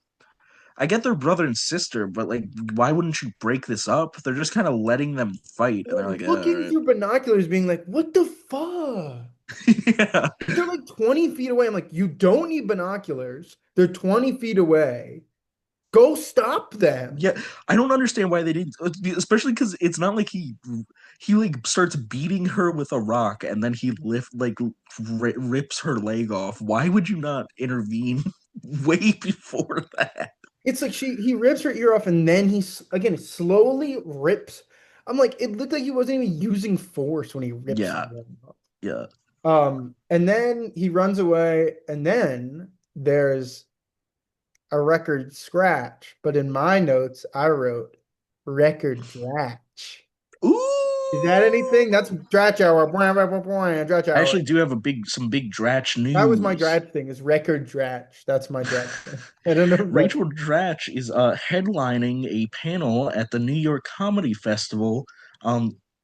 I get they're brother and sister, but like, why wouldn't you break this up? They're just kind of letting them fight, and they're Well, like, yeah, all looking right. through binoculars, being like, "What the fuck?" Yeah, They're like 20 feet away. I'm like, "You don't need binoculars. They're 20 feet away. Go stop them." yeah. I don't understand why they didn't, especially because it's not like he like starts beating her with a rock, and then he rips her leg off. Why would you not intervene way before that? It's like he rips her ear off, and then again slowly rips. I'm like, it looked like he wasn't even using force when he rips her Yeah, leg off. yeah. And then he runs away, and then there's a record scratch. But in my notes, I wrote record dratch. Is that Ooh. anything? That's dratch hour. Blah, blah, blah, blah, dratch I hour. actually do have some big Dratch That was my news. dratch thing. Is record dratch. That's my dratch thing. I don't know if that. Rachel Dratch is headlining a panel at the New York Comedy Festival.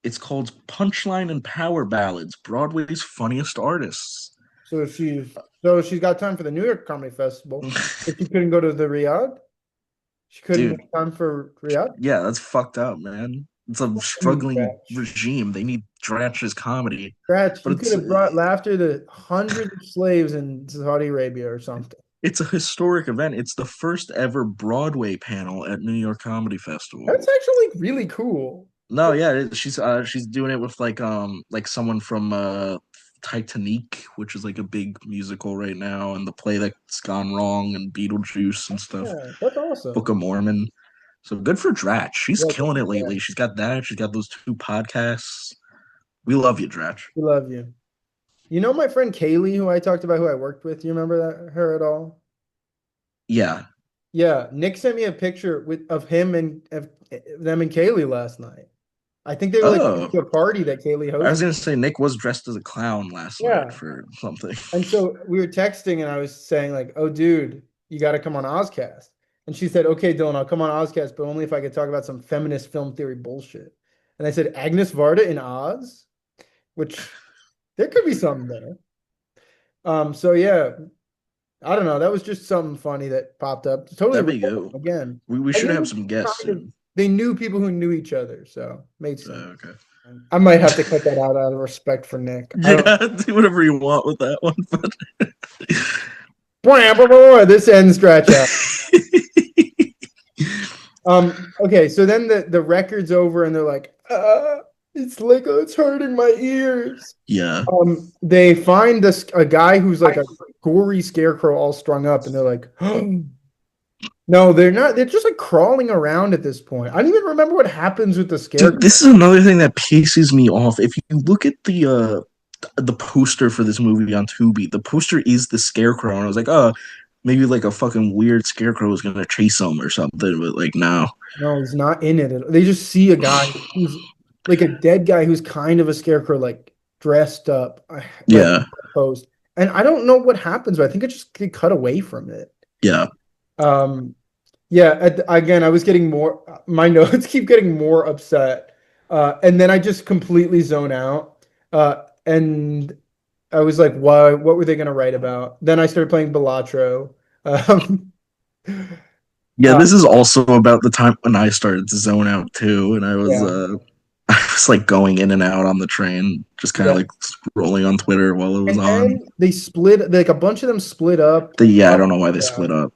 It's called Punchline and Power Ballads, Broadway's funniest artists. So she's got time for the New York Comedy Festival, but she couldn't go to the Riyadh. She couldn't Dude, make time for Riyadh. yeah, that's fucked up, man. It's a struggling Dratch. regime. They need Dratch's comedy, Dratch, but you could have brought laughter to hundreds of slaves in Saudi Arabia or something. it's a historic event. It's the first ever Broadway panel at New York Comedy Festival. That's actually really cool. No, yeah, she's doing it with like someone from Titanic, which is like a big musical right now, and the play that's gone wrong, and Beetlejuice and stuff, Yeah, that's Book awesome. of Mormon. So good for Dratch. She's Yeah, killing it lately. She's got that. She's got those two podcasts. We love you, Dratch. we love you. You know my friend Kaylee, who I talked about, who I worked with. You remember her at all? Yeah. Yeah, Nick sent me a picture of him and of them and Kaylee last night. I think they were like Oh, the party that Kaylee I was hosted. gonna say Nick was dressed as a clown last night Yeah. for something. And so we were texting and I was saying like, "Oh dude, you got to come on OzCast." And she said, "Okay, Dylan, I'll come on OzCast, but only if I could talk about some feminist film theory bullshit." And I said, "Agnes Varda in Oz?" Which there could be something there. So yeah, I don't know. That was just something funny that popped up. Totally That'd be random. good. Again. We I should have knew some guests kind of soon. they knew people who knew each other, so made sense. Okay. I might have to cut that out of respect for Nick. I don't. Yeah, do whatever you want with that one, but This ends stretch out. Okay, so then the record's over and they're like, it's hurting my ears. yeah. They find this a guy who's like a gory scarecrow all strung up, and they're like, no, they're not. They're just like crawling around at this point. I don't even remember what happens with the Dude, scarecrow. this is another thing that pisses me off. If you look at the poster for this movie on Tubi, the poster is the scarecrow, and I was like, oh, maybe like a fucking weird scarecrow is gonna chase him or something, but like no. No, he's not in it. They just see a guy who's like a dead guy who's kind of a scarecrow, like dressed up, like Yeah, post. And I don't know what happens, but I think it just get cut away from it. yeah. Um, yeah, again, I was getting more, my notes keep getting more upset. And then I just completely zone out. And I was like, why, what were they going to write about? Then I started playing Balatro. Um, Yeah, uh, this is also about the time when I started to zone out too, and I was yeah, I was like going in and out on the train, just kind of yeah. like scrolling on Twitter while it was And on. then they split, like a bunch of them split up. Yeah, I don't know why they Yeah. split up.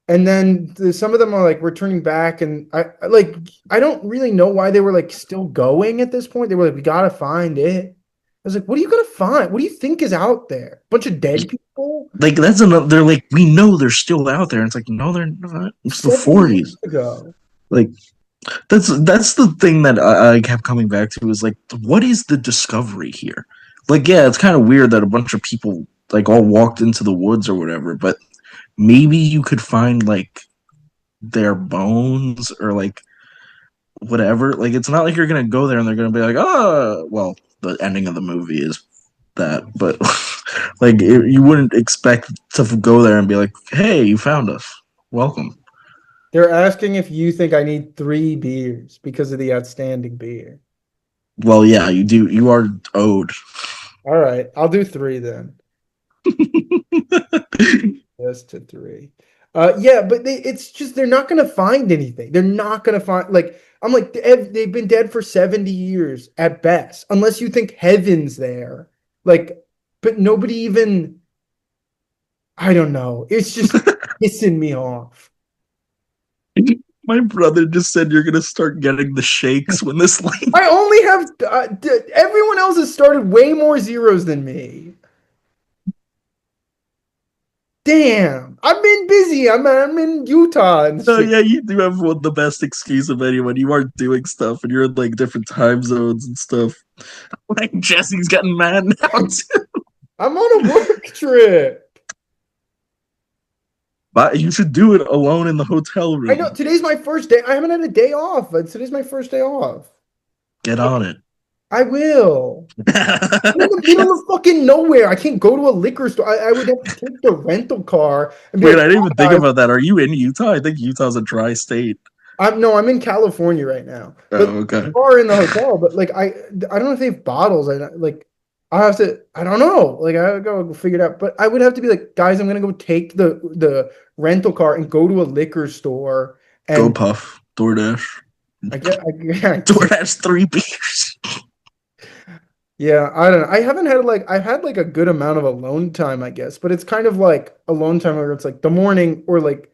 And then some of them are like returning back, and I don't really know why they were like still going at this point. They were like, we gotta find it. I was like, what are you gonna find? What do you think is out there? Bunch of dead people? Like that's another. They're like, we know they're still out there. It's like, no, they're not. It's the 70 years 40s. ago. Like that's the thing that I kept coming back to is like, what is the discovery here? Like, yeah, it's kind of weird that a bunch of people like all walked into the woods or whatever, but maybe you could find like their bones or like whatever. Like, it's not like you're gonna go there and they're gonna be like, oh, well, the ending of the movie is that, but like you wouldn't expect to go there and be like, hey, you found us, welcome. They're asking if you think I need 3 beers because of the outstanding beer. Well, yeah, you do. You are owed. All right, I'll do 3 then. Yes to 3. Yeah, but it's just they're not gonna find anything. They're not gonna find like I'm like they've been dead for 70 years at best, unless you think heaven's there. Like, but nobody even I don't know. It's just pissing me off. My brother just said you're gonna start getting the shakes when this like I only have everyone else has started way more zeros than me. Damn, I've been busy. I'm in Utah and oh shit. yeah, you do have one the best excuse of anyone. You are doing stuff and you're in like different time zones and stuff. Like Jesse's getting mad now too. I'm on a work trip. But you should do it alone in the hotel I know room. today's my first day. I haven't had a day off. Today's my first day off. Get on it. I will. I'm in the middle Yes. of fucking nowhere. I can't go to a liquor store. I would have to take the rental car and be Wait, like, I didn't even think guys, about that. Are you in Utah? I think Utah's a dry state. I'm no, I'm in California right now. But Oh, okay. are in the hotel. But like I don't know if they have bottles. I have to. I don't know. Like I gotta go figure it out. But I would have to be like, guys, I'm gonna go take the rental car and go to a liquor store Go and Puff. DoorDash. I can't. DoorDash 3 beers. Yeah, I don't know. I haven't had like I've had like a good amount of alone time, I guess, but it's kind of like alone time where it's like the morning or like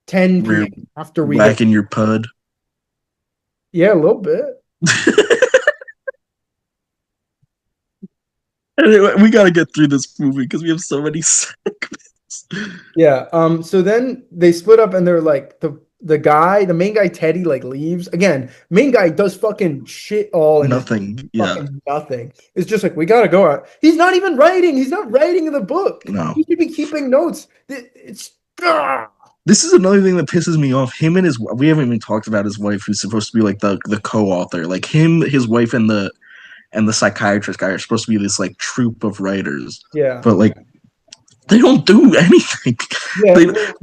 10 We're p.m. after we get whacking your pud. yeah, a little bit. Anyway, we gotta get through this movie because we have so many segments. Yeah. So then they split up and they're like the main guy Teddy like leaves. Again, main guy does fucking shit all in this Nothing. Yeah. fucking nothing. It's just like we gotta go out. He's not even writing. He's not writing in the book. No. He should be keeping notes. It's This is another thing that pisses me off. Him and his we haven't even talked about his wife, who's supposed to be like the co-author. Like him, his wife, and the psychiatrist guy are supposed to be this like troupe of writers. yeah. But like they don't do anything. Yeah. They Well,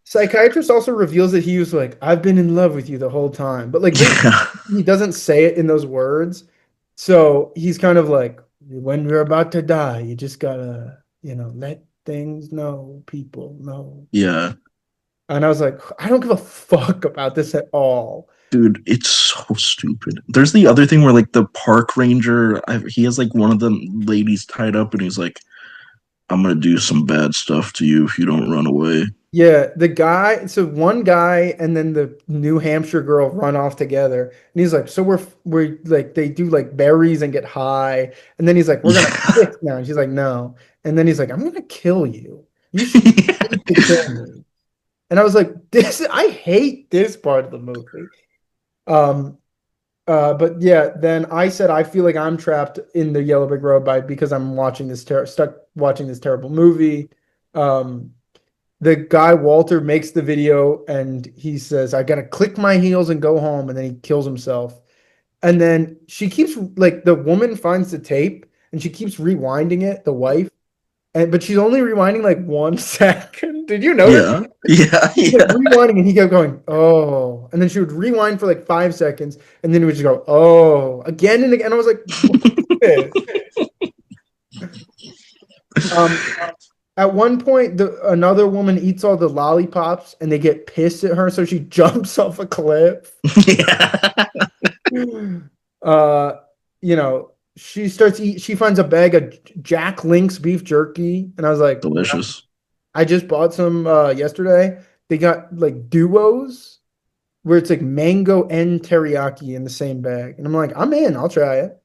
psychiatrist also reveals that he was like, I've been in love with you the whole time. But like yeah. he doesn't say it in those words. So he's kind of like, when you're about to die, you just gotta, let things know, people know. Yeah. And I was like, I don't give a fuck about this at all. Dude, it's so stupid. There's the other thing where like the park ranger, he has like one of the ladies tied up, and he's like, "I'm gonna do some bad stuff to you if you don't run away." Yeah, the guy, so one guy and then the New Hampshire girl run off together. And he's like, so we're like they do like berries and get high. And then he's like, we're gonna Yeah. kiss now. And she's like, no. And then he's like, I'm gonna kill you. You should need to kill me. And I was like, I hate this part of the movie. Um, but yeah, then I said I feel like I'm trapped in the Yellow Brick Road because I'm watching stuck watching this terrible movie. Um, the guy Walter makes the video and he says, I gotta click my heels and go home, and then he kills himself. And then she keeps like the woman finds the tape and she keeps rewinding it, the wife, but she's only rewinding like 1 second. Did you notice? Yeah. Yeah. Like Yeah. rewinding and he kept going, oh. And then she would rewind for like 5 seconds and then it would just go, oh, again and again. I was like, what is this? Um, at one point, another woman eats all the lollipops and they get pissed at her, so she jumps off a cliff. Yeah. Uh, she finds a bag of Jack Link's beef jerky, and I was like, Delicious. I just bought some yesterday. they got like duos where it's like mango and teriyaki in the same bag. And I'm like, I'm in, I'll try it.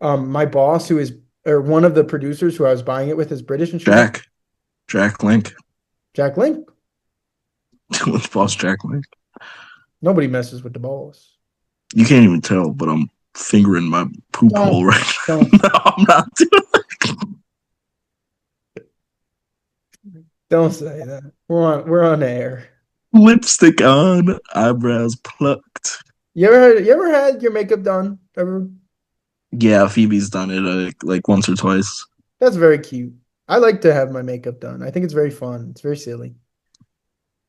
My boss, who is or one of the producers who I was buying it with, is British, and she's like, Jack Link. Jack Link. With boss Jack Link. Nobody messes with the boss. You can't even tell, but I'm fingering my poop Don't hole right don't now. No, I'm not doing don't say that. We're on air. lipstick on, eyebrows plucked. You ever had your makeup done? Ever? Yeah, Phoebe's done it like once or twice. That's very cute. I like to have my makeup done. I think it's very fun. It's very silly.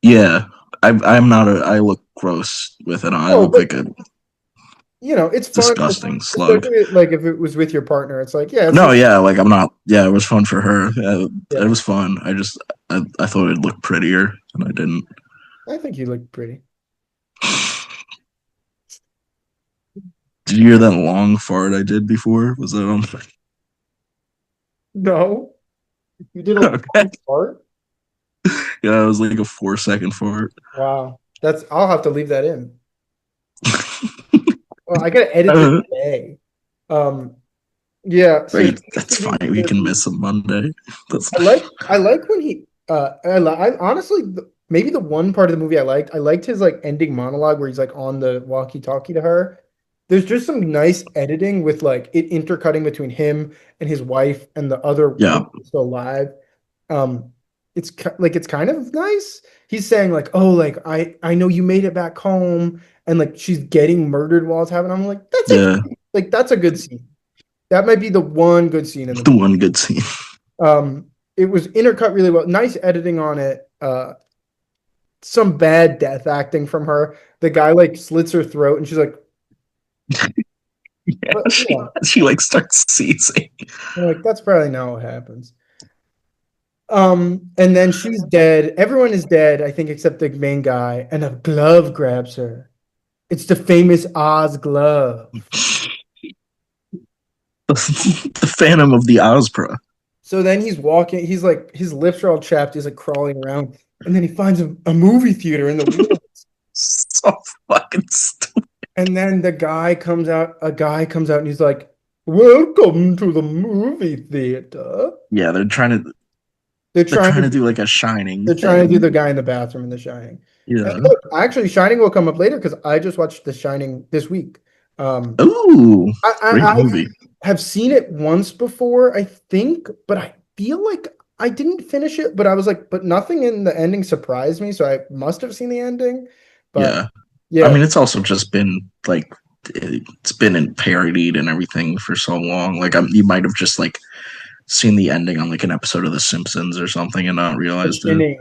Yeah, I'm not a. I look gross with it on. I Oh, look but like a it's fun, disgusting slug. especially like if it was with your partner. It's like, yeah, it's No, just yeah, like I'm not. Yeah, it was fun for her. Yeah, it yeah. was fun. I thought it'd look prettier, and I didn't. I think you look pretty. Did you hear that long fart I did before? Was that on? No, you did a Okay. long fart. Yeah, it was like a 4 second fart. Wow, I'll have to leave that in. Well, I gotta edit this Uh, today. Um, yeah. So she right, used to that's be fine. We can really. miss a Monday. That's I like when he. I honestly maybe the one part of the movie I liked his like ending monologue where he's like on the walkie-talkie to her. There's just some nice editing with like it intercutting between him and his wife and the other yeah, woman who's still alive. Um, like it's kind of nice. He's saying like, "Oh, like I know you made it back home," and like she's getting murdered while it's happening. I'm like, that's yeah. actually like that's a good scene. That might be the one good scene in the The movie. one good scene. It was intercut really well. Nice editing on it. Some bad death acting from her. The guy like slits her throat, and she's like, Yeah, "But yeah." she like starts seizing. I'm like, that's probably not what happens. And then she's dead. Everyone is dead, I think, except the main guy. And a glove grabs her. It's the famous Oz glove. The Phantom of the Ozpra. So then he's walking. He's like, his lips are all chapped. He's like crawling around, and then he finds a movie theater in the woods. So fucking stupid. And then the guy comes out. A guy comes out, and he's like, "Welcome to the movie theater." Yeah, They're they're trying trying to to do like a shining They're trying to do thing. the guy in the bathroom in The Shining. And Yeah. look, actually, Shining will come up later because I just watched The Shining this week. Um, Ooh, great I movie. have seen it once before, I think, but I feel like I didn't finish it. But I was like, but nothing in the ending surprised me, so I must have seen the ending. But Yeah. I yeah, mean, it's also just been like it's been in parodied and everything for so long. Like you might have just like seen the ending on like an episode of The Simpsons or something and not The realized it. Shining,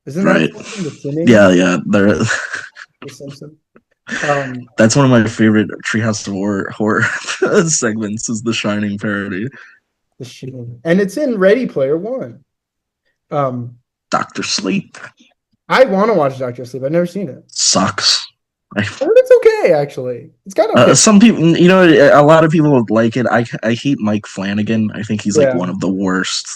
isn't that Right. something? The Sinning, Yeah, yeah. There The Simpsons. Um, that's one of my favorite Treehouse of Horror segments is the Shining parody. the Shining, and it's in Ready Player One. Um, Doctor Sleep I want to watch Doctor Sleep. I've never seen it. sucks. I heard it's okay, actually. It's kind of okay. Some people, you know, a lot of people would like it. I hate Mike Flanagan. I think he's like Yeah. one of the worst,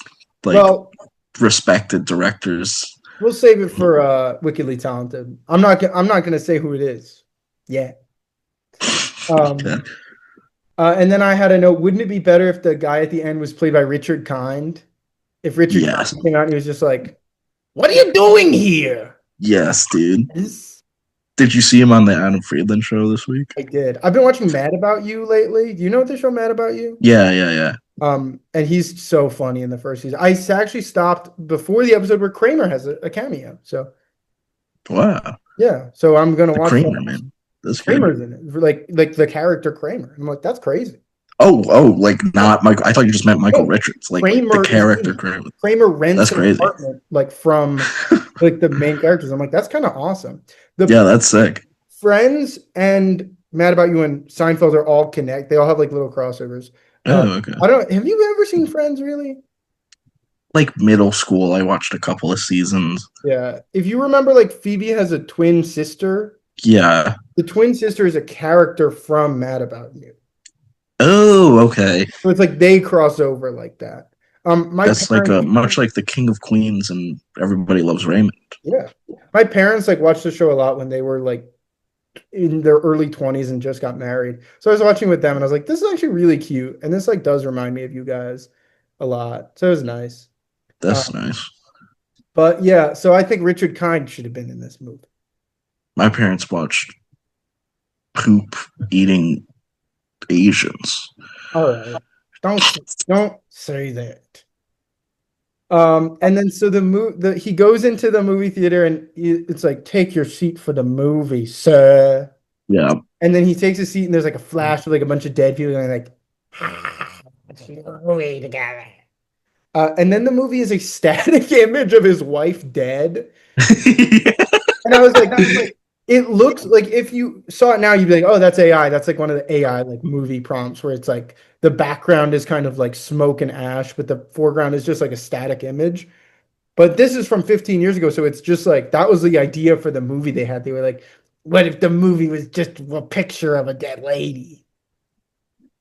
like Well, respected directors. we'll save it for Wickedly Talented. I'm not gonna say who it is. Yeah. Okay. Um and then I had a note, wouldn't it be better if the guy at the end was played by Richard Kind? If Richard Yes, Kind came out and he was just like, "What are you doing here?" yes, dude. Yes. Did you see him on the Adam Friedland show this week? I did. I've been watching Mad About You lately. Do you know what the show Mad About You? Yeah, yeah, yeah. And he's so funny in the first season. Actually stopped before the episode where Kramer has a cameo. So Wow, yeah, so I'm gonna the watch Kramer that. man. That's good. Kramer's in it, like the character Kramer. I'm like, that's crazy. Oh, like not Michael. I thought you just meant Michael No, Richards, like the Kramer is in character it. Kramer. Kramer rents That's an crazy. apartment like from like the main characters. I'm like, that's kind of awesome. The Yeah, that's sick. Friends and Mad About You and Seinfeld are all connect. They all have like little crossovers. Oh, okay. I don't. Have you ever seen Friends? Really? Like middle school, I watched a couple of seasons. Yeah. If you remember, like Phoebe has a twin sister. Yeah. The twin sister is a character from Mad About You. Oh, okay. So it's like they cross over like that. My That's like parents, much like the King of Queens and Everybody Loves Raymond. yeah, my parents like watched the show a lot when they were like in their early 20s and just got married. So I was watching with them and I was like, this is actually really cute. And this like does remind me of you guys a lot. So it was nice. That's Um, nice. but yeah, so I think Richard Kind should have been in this movie. My parents watched poop eating Asians. All right. Don't say that. And then so he goes into the movie theater and it's like, take your seat for the movie, sir. Yeah. And then he takes a seat and there's like a flash with like a bunch of dead people going like, let's see the movie together. And then the movie is a static image of his wife dead. And I was like, it looks like if you saw it now, you'd be like, oh, that's AI. That's like one of the AI like movie prompts where it's like the background is kind of like smoke and ash, but the foreground is just like a static image. But this is from 15 years ago, so it's just like that was the idea for the movie they had. They were like, what if the movie was just a picture of a dead lady?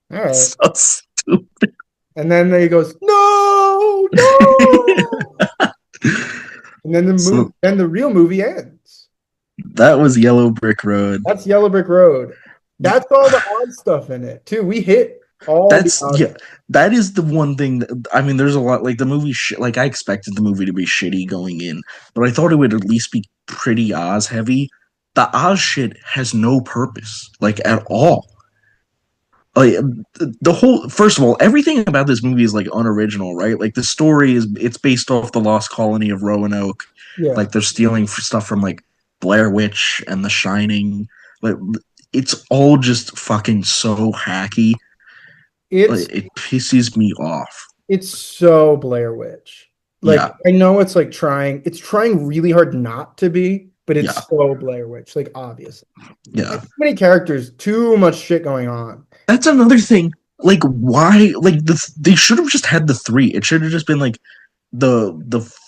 All right. So stupid. And then he goes, no, no. And then So the real movie ends. that was Yellow Brick Road. That's Yellow Brick Road. That's all the odd stuff in it too. We hit all the That's odd. yeah. That is the one thing. I mean, there's a lot like the movie. Like I expected the movie to be shitty going in, but I thought it would at least be pretty Oz heavy. The Oz shit has no purpose, like at all. Like the whole. First of all, everything about this movie is like unoriginal, right? Like the story is it's based off the lost colony of Roanoke. Yeah, Like they're stealing stuff from like Blair Witch and The Shining. Like it's all just fucking so hacky. it's Like, it pisses me off. it's so Blair Witch. Like Yeah, I know it's trying really hard not to be, but it's yeah, so Blair Witch. Like obviously, yeah. too many characters, too much shit going on. That's another thing. Like, why? Like, they should have just had the three. It should have just been like the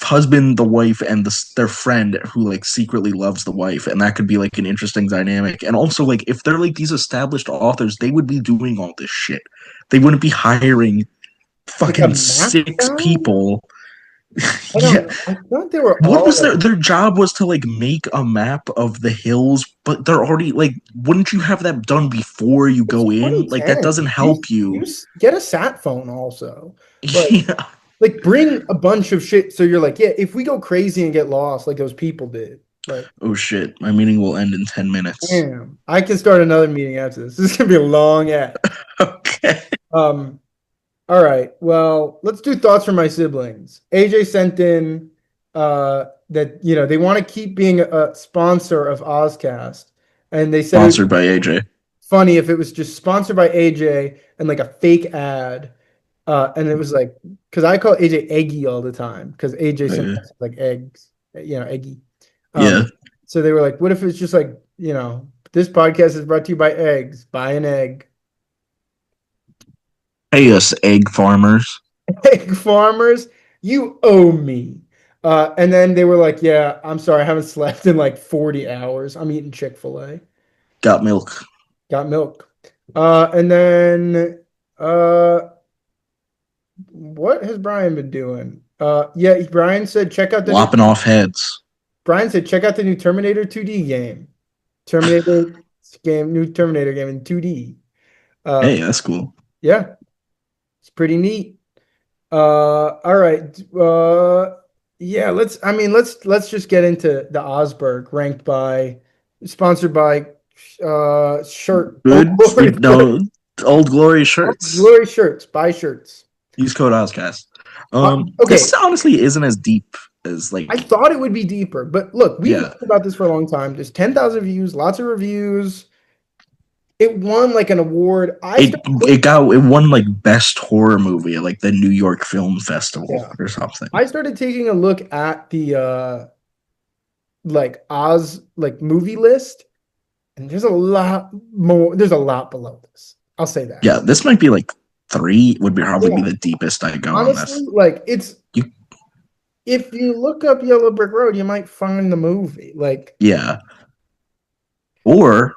husband, the wife, and their friend who like secretly loves the wife, and that could be like an interesting dynamic. And also, like, if they're like these established authors, they would be doing all this shit. They wouldn't be hiring Like a fucking map six guy. people. I Yeah, don't know. I thought they were what all was like their job was to like make a map of the hills, but they're already like, wouldn't you have that done before you it's go in? Like that 2010. doesn't help you. Get a sat phone also. Yeah. Like bring a bunch of shit so you're like, yeah, if we go crazy and get lost like those people did, like, Oh shit, my meeting will end in 10 minutes. damn, I can start another meeting after this. This is gonna be a long ass. Okay. Um, all right. Well, let's do thoughts from my siblings. AJ sent in that they want to keep being a sponsor of OzCast. And they said it would Sponsored be by AJ. funny if it was just sponsored by AJ and like a fake ad. And it was like, because I call AJ Eggy all the time, because AJ Uh, sometimes like eggs, Eggy. yeah. So they were like, what if it's just like, this podcast is brought to you by eggs, buy an egg. Hey, us egg farmers. Egg farmers, you owe me. And then they were like, yeah, I'm sorry, I haven't slept in like 40 hours. I'm eating Chick-fil-A. Got milk. Got milk. And then what has Brian been doing? Yeah, Brian said Lopping off heads. Check out the new Terminator 2D game. New Terminator game in 2D. Hey, that's cool. Yeah, it's pretty neat. All right. Yeah, let's just get into the Osberg ranked by sponsored by shirt. Oh, Good. glory, No, Old Glory shirts. glory shirts. Buy shirts. Use code OzCast. Okay, This honestly isn't as deep as I like, thought it would be deeper, but look, we've yeah. talked about this for a long time. There's 10,000 views, lots of reviews. It won like an award. It won like best horror movie at like the New York Film Festival Yeah. or something. I started taking a look at the like Oz like movie list, and there's a lot more. There's a lot below this. I'll say that. Yeah, this might be like three would be probably be Yeah. the deepest I go on Honestly, this. like it's You if you look up Yellow Brick Road, you might find the movie. Like, yeah. Or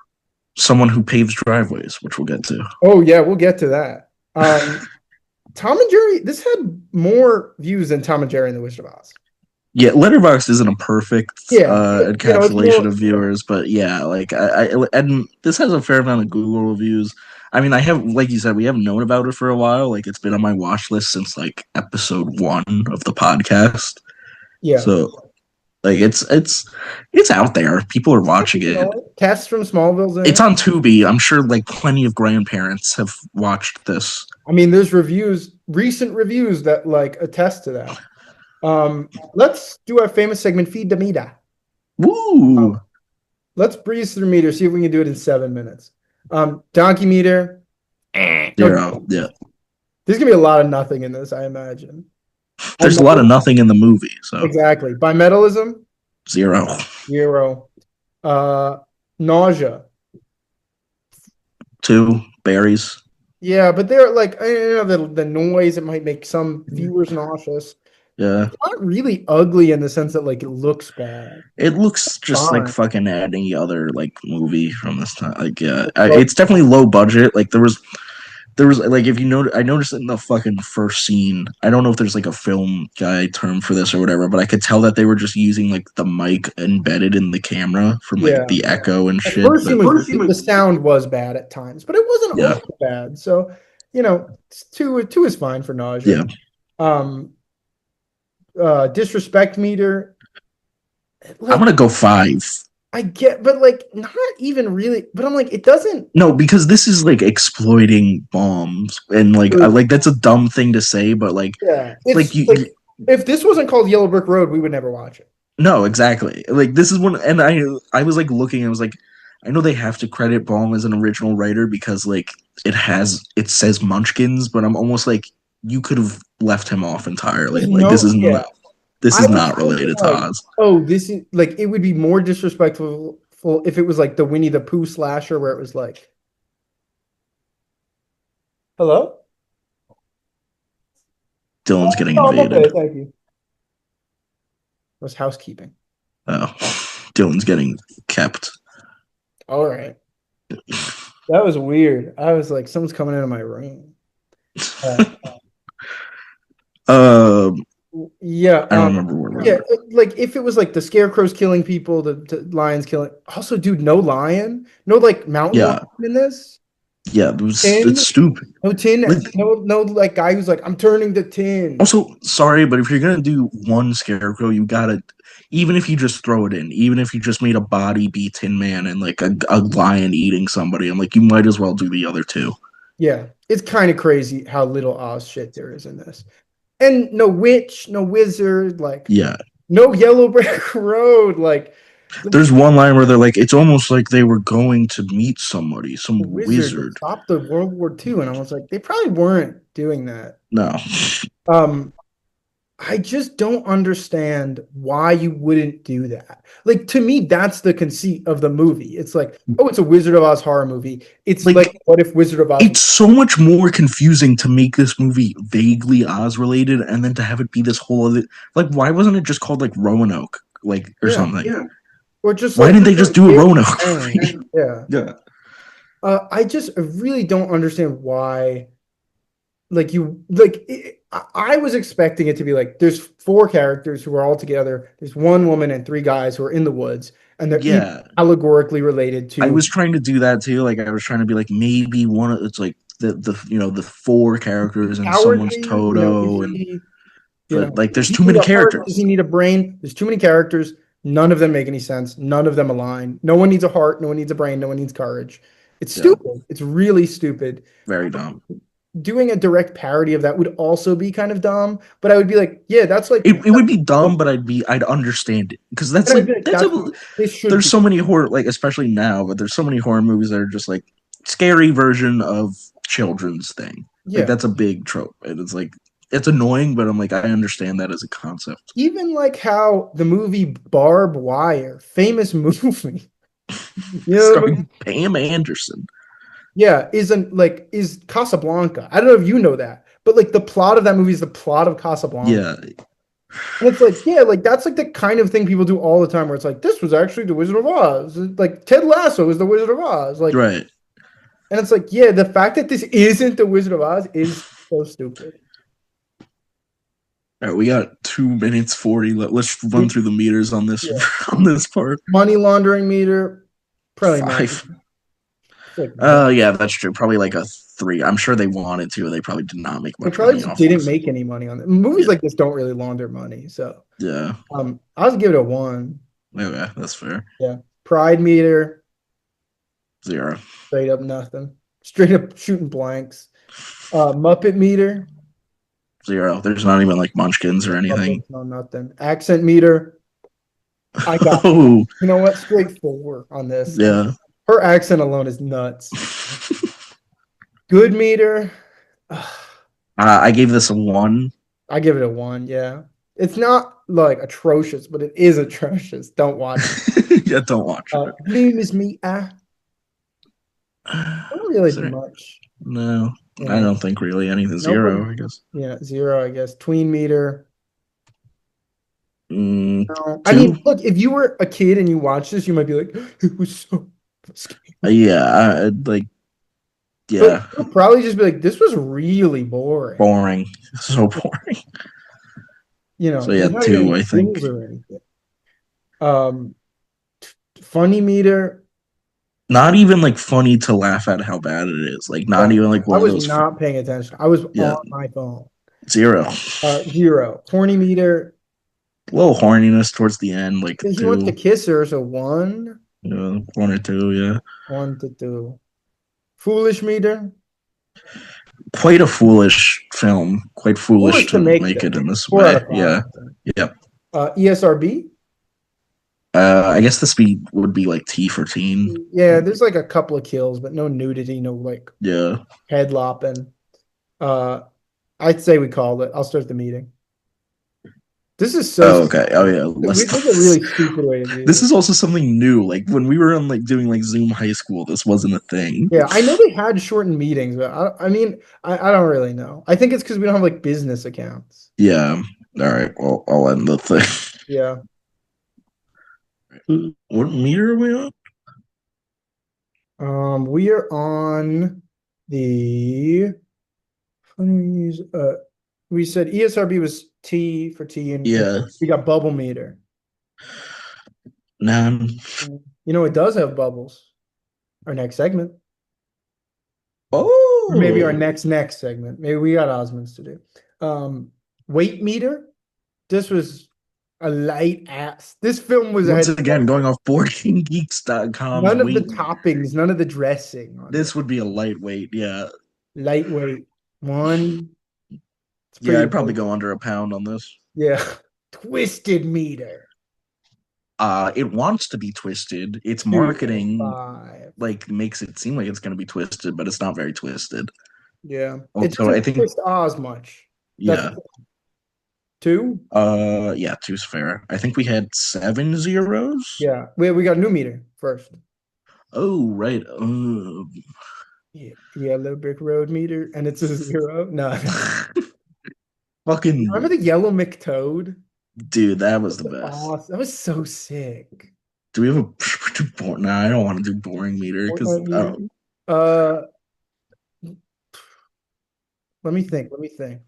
someone who paves driveways, which we'll get to. oh yeah, we'll get to that. Tom and Jerry, this had more views than Tom and Jerry and the Wizard of Oz. Yeah, Letterboxd isn't a perfect Yeah, it's encapsulation more. of viewers, but yeah, like and this has a fair amount of Google reviews. I mean, I have, like you said, we have known about it for a while. Like it's been on my watch list since like episode 1 of the podcast. Yeah. So like it's out there. People are watching You it. know, Tess from Smallville's in It's it. on Tubi. I'm sure like plenty of grandparents have watched this. I mean, there's reviews, recent reviews that like attest to that. Let's do our famous segment, Feed the Meter. Woo! Let's breeze through meter, see if we can do it in 7 minutes. Donkey meter. Zero. Yeah. There's gonna be a lot of nothing in this, I imagine. There's a lot of nothing in the movie, so Exactly. Bimetallism, zero. 0. Nausea. 2 berries. Yeah, but they're like, the noise, it might make some viewers nauseous. Yeah. It's not really ugly in the sense that like it looks bad. It looks just Fine. like fucking any other like movie from this time. Like yeah, it's definitely low budget. Like there was like if you know I noticed it in the fucking first scene. I don't know if there's like a film guy term for this or whatever, but I could tell that they were just using like the mic embedded in the camera from like the echo and At shit. first, the sound was bad at times, but it wasn't all bad. So, two is fine for nausea. Disrespect meter. Like, I'm gonna go 5. I get, but like not even really. But I'm like, it doesn't. No, because this is like exploiting bombs, and like that's a dumb thing to say, but like if this wasn't called Yellow Brick Road, we would never watch it. No, exactly. Like this is one, and I was like looking. I was like, I know they have to credit Baum as an original writer because like it says Munchkins, but I'm almost like you could have left him off entirely. Like this is not related to Oz. Oh, this is like it would be more disrespectful if it was like the Winnie the Pooh slasher where it was like, hello? Dylan's getting invaded. Okay, thank you. It was housekeeping. Oh, Dylan's getting kept. All right. That was weird. I was like, someone's coming into my room. Yeah. I don't remember where. Yeah, like if it was like the scarecrows killing people, the lions killing. Also, dude, no lion, no like mountain lion in this. Yeah, it's stupid. No tin, no like guy who's like, I'm turning to tin. Also, sorry, but if you're gonna do one scarecrow, you gotta, even if you just throw it in, even if you just made a body be Tin Man and like a lion eating somebody, I'm like, you might as well do the other 2. Yeah, it's kind of crazy how little Oz shit there is in this. And no witch, no wizard, like no Yellow Brick Road. Like there's one line where they're like, it's almost like they were going to meet somebody, some wizard. Stop the World War II, and I was like, they probably weren't doing that. No. I just don't understand why you wouldn't do that. Like to me, that's the conceit of the movie. It's like, oh, it's a Wizard of Oz horror movie. It's like what if Wizard of Oz? It's so much more confusing to make this movie vaguely Oz related, and then to have it be this whole other. Like, why wasn't it just called like Roanoke, like or something? Yeah. Or just why didn't they just do a Roanoke movie? Yeah. I really don't understand why. Like I was expecting it to be like there's 4 characters who are all together. There's 1 woman and 3 guys who are in the woods, and they're allegorically related to. I was trying to do that too. Like I was trying to be like maybe one of it's like the 4 characters and someone's Toto but like there's too many characters. Does he need a brain? There's too many characters. None of them make any sense. None of them align. No one needs a heart. No one needs a brain. No one needs courage. It's stupid. It's really stupid. Very dumb. Doing a direct parody of that would also be kind of dumb, but I would be like, yeah, that's like it would be dumb, but I'd understand it because that's like there's so many horror, like especially now, but there's so many horror movies that are just like scary version of children's thing. Like that's a big trope, and it's like it's annoying, but I'm like I understand that as a concept. Even like how the movie Barbed Wire, famous movie, starring Pam Anderson. Yeah, is Casablanca. I don't know if you know that, but like the plot of that movie is the plot of Casablanca. Yeah. And it's like, like that's like the kind of thing people do all the time where it's like, this was actually the Wizard of Oz. Like Ted Lasso is the Wizard of Oz. Like right. And it's like, the fact that this isn't the Wizard of Oz is so stupid. All right, we got 2 minutes 40. Let's run through the meters on this Yeah. on this part. Money laundering meter, probably not. Five. It's like one. Yeah, that's true. Probably like a three. I'm sure they wanted to. They probably did not make They much probably money just off didn't this. make any money on it. Movies Yeah, like this don't really launder money. So yeah. I'll give it a one. Okay, that's fair. Yeah. Pride meter, Zero. straight up nothing. Straight up shooting blanks. Muppet meter, Zero. There's not even like munchkins or anything. Muppets, no nothing. Accent meter, I got, Oh, you know what? Straight four on this. yeah. Her accent alone is nuts. Good meter, I gave this a one. I give it a one. Yeah. It's not like atrocious, but it is atrocious. Don't watch it. Yeah, don't watch it. Name is me. Not really Is there? much. No, I Yeah. don't think really anything. Nobody. Zero, I guess. Yeah, zero, I guess. Tween meter. No. I mean, Two. look, if you were a kid and you watched this, you might be like, it was so scary. Yeah, like But yeah, you'll probably just be like, this was really boring. boring. So boring. You know, So yeah, there's not even two, any I think. kills or anything. Um, Funny meter. Not even like funny to laugh at how bad it is. Like not Yeah, even like I one of was those. not paying attention. I was Yeah, on my phone. zero. Zero. Horny meter. A little horniness towards the end, like He wants to two. kiss her, so one, One or two. Yeah, 1 to 2. Foolish meter. quite a foolish film. Quite foolish Foolish to to make make this. it in this Four out way. of five, Yeah, I think. yep. ESRB. I guess the speed would be like T for teen. Yeah, there's like a couple of kills, but no nudity, no like Yeah. head lopping. Uh, I'd say we called it. I'll start the meeting. This is so Oh, okay. Oh, stupid. yeah. Let's. This is a really stupid way to do This this. is also something new. Like when we were on like doing like Zoom high school, this wasn't a thing. Yeah, I know they had shortened meetings, but I mean, I don't really know. I think it's because we don't have like business accounts. Yeah. All right. Well, I'll end the thing. Yeah. What meter are we on? We are on the we said ESRB was T for T and Yeah. we got bubble meter. Nine. You know, it does have bubbles. Our next segment. Or maybe our Oh. next segment. Maybe we got Osmonds to do. Weight meter. This was a light ass. This film was Once had again, going off boardinggeeks.com's none of the weight. toppings, none of the dressing on This this. would be a lightweight. Yeah. Lightweight. One. It's Yeah, pretty I'd probably low. go under a pound on this. Yeah. Twisted meter. It wants to be twisted. Its 2 out of marketing 5. like makes it seem like it's going to be twisted, but it's not very twisted. Yeah. It Also, I doesn't think twist Oz much. That's yeah. 2. Yeah, two's fair. I think we had 7 zeros. Yeah. We got a new meter first. Oh, right. Yeah. Yellow brick road meter. And it's a 0. No. Fucking Remember the yellow McToad? dude, that was the best. Awesome. That was so sick. Do we have a nah, I don't want to do boring meter because Fortnite I meter. don't Let me think. Let me think.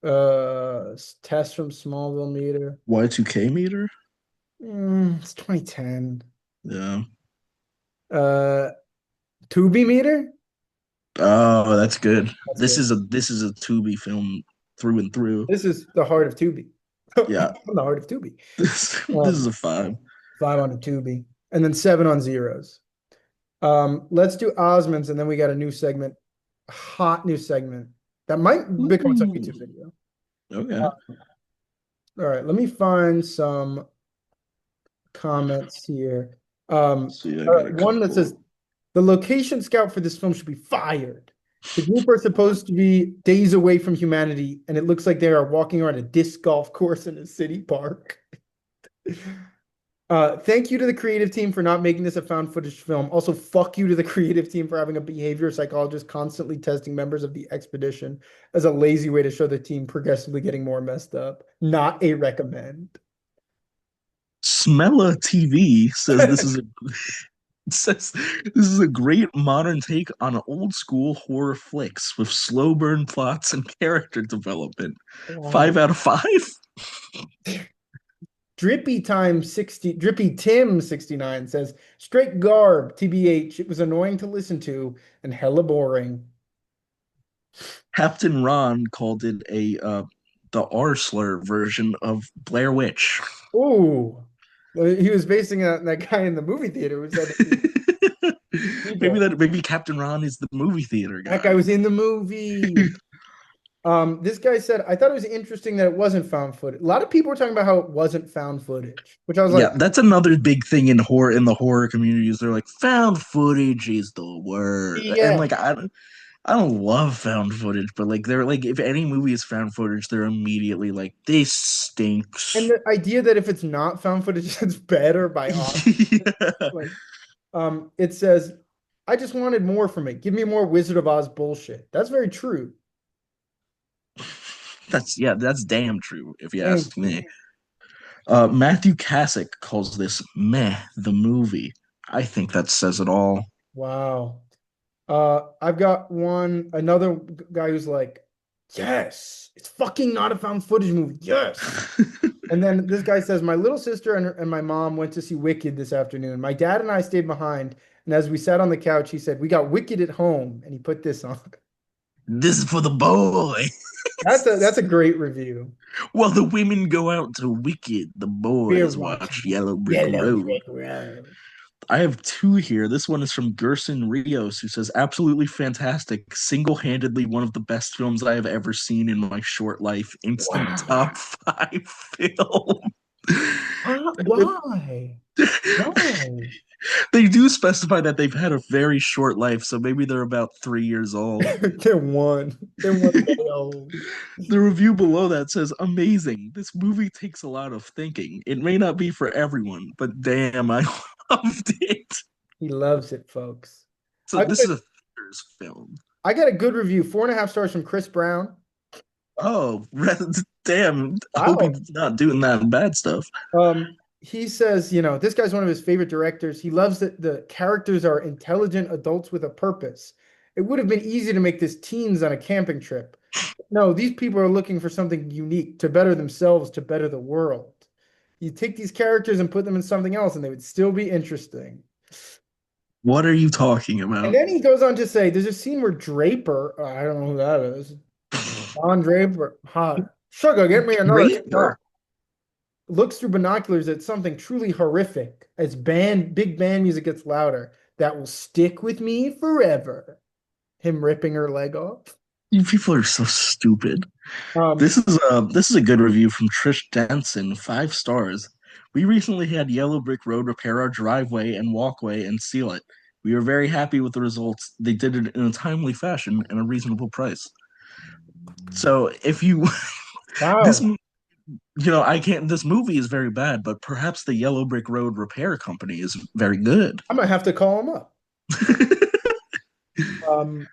Test from Smallville meter. Y2K meter. It's 2010. Yeah. Uh, Tubi meter. Oh, that's good. That's This good. is a Tubi film through and through. This is the heart of Tubi. Yeah. The heart of Tubi. This is a 5. 5 on a Tubi, and then 7 on zeros. Let's do Osmonds, and then we got a new segment, hot new segment that might become a YouTube video. Okay. All right, let me find some comments here. See, I got a One that couple. says the location scout for this film should be fired. The group are supposed to be days away from humanity, and it looks like they are walking around a disc golf course in a city park. Thank you to the creative team for not making this a found footage film. Also, fuck you to the creative team for having a behavior psychologist constantly testing members of the expedition as a lazy way to show the team progressively getting more messed up. Not a recommend. Smella TV says this is says this is a great modern take on old school horror flicks with slow burn plots and character development. Wow. 5 out of 5. Drippy Tim 69 says, straight garb, TBH. It was annoying to listen to and hella boring. Captain Ron called it a the R slur version of Blair Witch. Ooh. He was basing it on that guy in the movie theater who said people. Maybe Captain Ron is the movie theater That guy guy. was in the movie. This guy said, I thought it was interesting that it wasn't found footage. A lot of people were talking about how it wasn't found footage, which I was like, Yeah, that's another big thing in the horror communities. They're like found footage is the word, and yeah. like I don't love found footage, but like they're like if any movie is found footage, they're immediately like this And stinks. the idea that if it's not found footage, it's better by odds. Yeah. Like, it says, I just wanted more from it. Give me more Wizard of Oz bullshit. That's very true. That's damn true if you Damn ask true. me. Matthew Kasich calls this meh the movie. I think that says it all. Wow. I've got another guy who's like, yes, it's fucking not a found footage movie. Yes. And then this guy says, my little sister and my mom went to see Wicked this afternoon. My dad and I stayed behind. And as we sat on the couch, he said, we got Wicked at home. And he put this on. This is for the boy. That's a great review. While the women go out to Wicked, the We're boys watch watching Yellow Brick Yellow Road. Brick Road. I have two here. This one is from Gerson Rios, who says, absolutely fantastic. Single handedly one of the best films I have ever seen in my short life. Instant Wow. top five film. Why? Why? They do specify that they've had a very short life, so maybe they're about 3 years old. They're one. They're 1 day old. The review below that says, amazing. This movie takes a lot of thinking. It may not be for everyone, but damn, I loved it. He loves it, folks. So I got this a, is a theaters film. I got a good review, 4.5 stars from Chris Brown. Oh, damn. I hope Wow. he's not doing that bad stuff. He says, this guy's one of his favorite directors. He loves that the characters are intelligent adults with a purpose. It would have been easy to make this teens on a camping trip. No, these people are looking for something unique to better themselves, to better the world. You take these characters and put them in something else, and they would still be interesting. What are you talking And about? then he goes on to say, there's a scene where Draper, I don't know who that is, Don Draper, hot. Sugar, get me another shot. Draper. Looks through binoculars at something truly horrific as big band music gets louder. That will stick with me forever. Him ripping her leg off. You people are so stupid. Um, This is a good review from Trish Denson, 5 stars. We recently had Yellow Brick Road repair our driveway and walkway and seal it. We are very happy with the results. They did it in a timely fashion and a reasonable price. So if you this wow. I can't this movie is very bad, but perhaps the Yellow Brick Road Repair Company is very good. I might have to call him up. Um,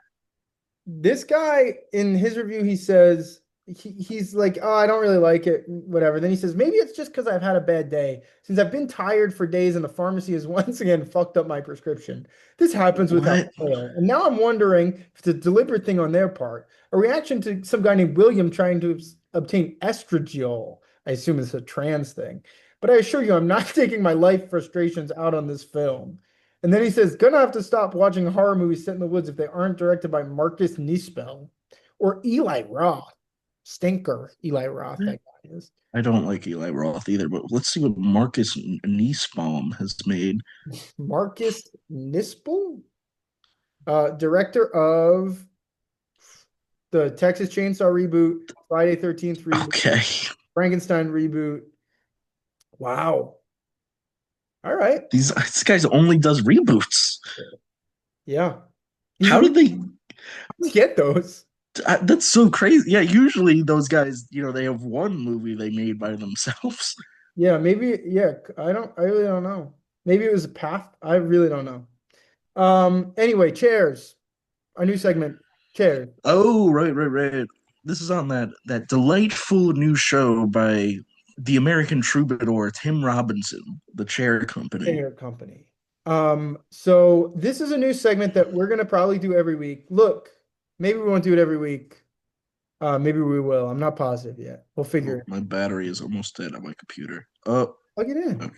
this guy in his review, he says he's like, oh, I don't really like it, whatever. Then he says, maybe it's just because I've had a bad day. Since I've been tired for days and the pharmacy has once again fucked up my prescription. This happens without What? fail. And now I'm wondering if it's a deliberate thing on their part, a reaction to some guy named William trying to obtain estradiol. I assume it's a trans thing. But I assure you, I'm not taking my life frustrations out on this film. And then he says, gonna have to stop watching horror movies set in the woods if they aren't directed by Marcus Nispel or Eli Roth. Stinker, Eli Roth, that guy is. I don't like Eli Roth either, but let's see what Marcus Niesbaum has made. Marcus Nispel, director of the Texas Chainsaw reboot, Friday 13th reboot, Okay. Frankenstein reboot. Wow. All right. This guy's only does reboots. Yeah. He's How really did they get those. that's so crazy. Yeah, usually those guys, they have one movie they made by themselves. Yeah, maybe, yeah, I really don't know. Maybe it was a path. I really don't know. Anyway, chairs. Our new segment, chairs. Oh, right. This is on that delightful new show by the American troubadour Tim Robinson, The Chair Company. Chair company. So this is a new segment that we're gonna probably do every week. Look, maybe we won't do it every week. Maybe we will. I'm not positive yet. We'll figure Oh, it. my battery is almost dead on my computer. Oh, Plug it in. okay.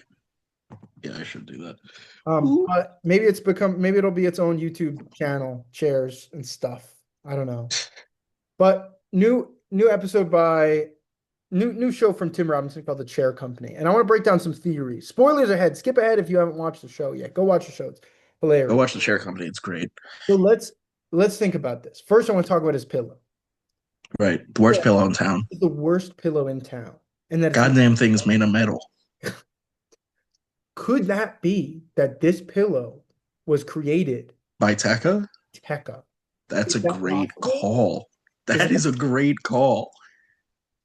Yeah, I should do that. Ooh. But maybe it'll be its own YouTube channel, chairs and stuff. I don't know. But new episode by new show from Tim Robinson called The Chair Company. And I want to break down some theories. Spoilers ahead. Skip ahead if you haven't watched the show yet. Go watch the show. It's Go hilarious. watch the Chair Company. It's great. So let's think about this. First, I want to talk about his pillow. Right. The worst Yeah, pillow in town. it's the worst pillow in town. And that it's Goddamn thing's made of metal. could that be that this pillow was created By Tekka? Tekka? That's Is a that great possible? call. Is That that is a great call.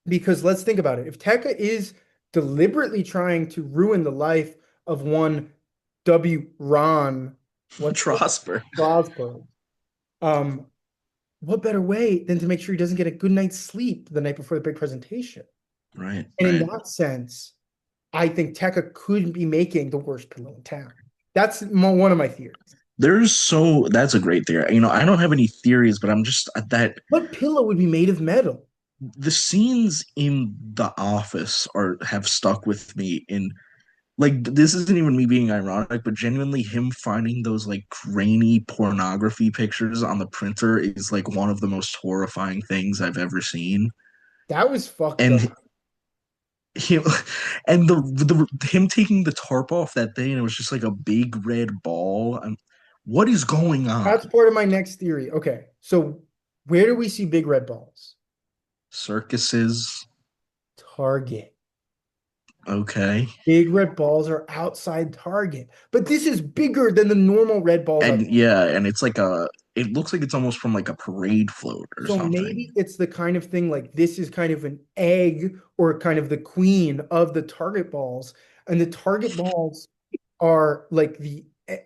because let's think about it. If Tekka is deliberately trying to ruin the life of one W. Ron, what's his Trosper. Strasberg, um, what better way than to make sure he doesn't get a good night's sleep the night before the big presentation? Right, And in right. that sense, I think Tekka could be making the worst pillow in town. That's one of my theories. That's a great theory. I don't have any theories, but I'm just that What pillow would be made of metal? the scenes in The Office are have stuck with me in like this isn't even me being ironic, but genuinely him finding those like grainy pornography pictures on the printer is like one of the most horrifying things I've ever seen. That was fucked up. And him and the him taking the tarp off that day and it was just like a big red ball. What is going on? That's part of my next theory. Okay, so where do we see big red balls? Circuses. Target. Okay. Big red balls are outside Target, but this is bigger than the normal red balls And out. yeah, and it looks like it's almost from like a parade float or So something. maybe it's the kind of thing like this is kind of an egg or kind of the queen of the Target balls, and the Target balls are like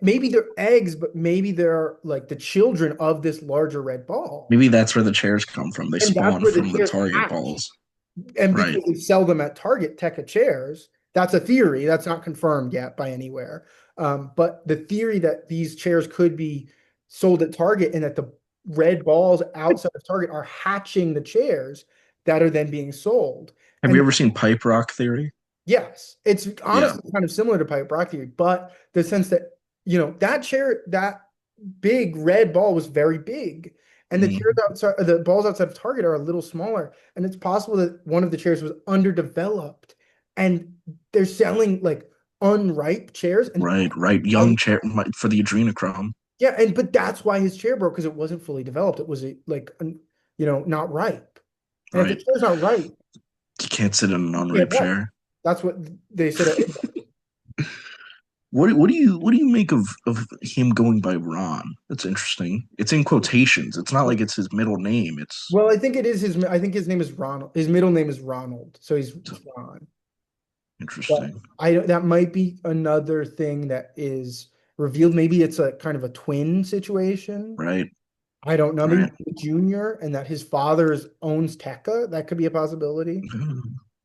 maybe they're eggs, but maybe they're like the children of this larger red ball, Maybe that's where the chairs come from. They and that's spawn where the from the chairs target hatch. balls. And Right. because they sell them at Target Tekka chairs, that's a theory. That's not confirmed yet by anywhere. But the theory that these chairs could be sold at Target and that the red balls outside of Target are hatching the chairs that are then being sold. Have you And ever seen Pipe Rock Theory? yes, it's Yeah. honestly kind of similar to pipe rock theory, but the sense that, that chair, that big red ball was very big. And the chairs Mhm. outside, the balls outside of Target are a little smaller. And it's possible that one of the chairs was underdeveloped and they're selling like unripe chairs. And Right, right. I, Young chair for the adrenochrome. yeah, but that's why his chair broke because it wasn't fully developed. It was not ripe. And if the Right. chair's not ripe, You can't sit in an you can't unripe walk. chair. That's what they said. What do you make of him going by Ron? That's interesting. It's in quotations. It's not like it's his middle name. It's Well, I think it is his. I think his name is Ronald. His middle name is Ronald, so it's Ron. But interesting. that might be another thing that is revealed. Maybe it's a kind of a twin situation. Right, I don't know. Maybe right. a junior, and that his father owns Tekka. That could be a possibility.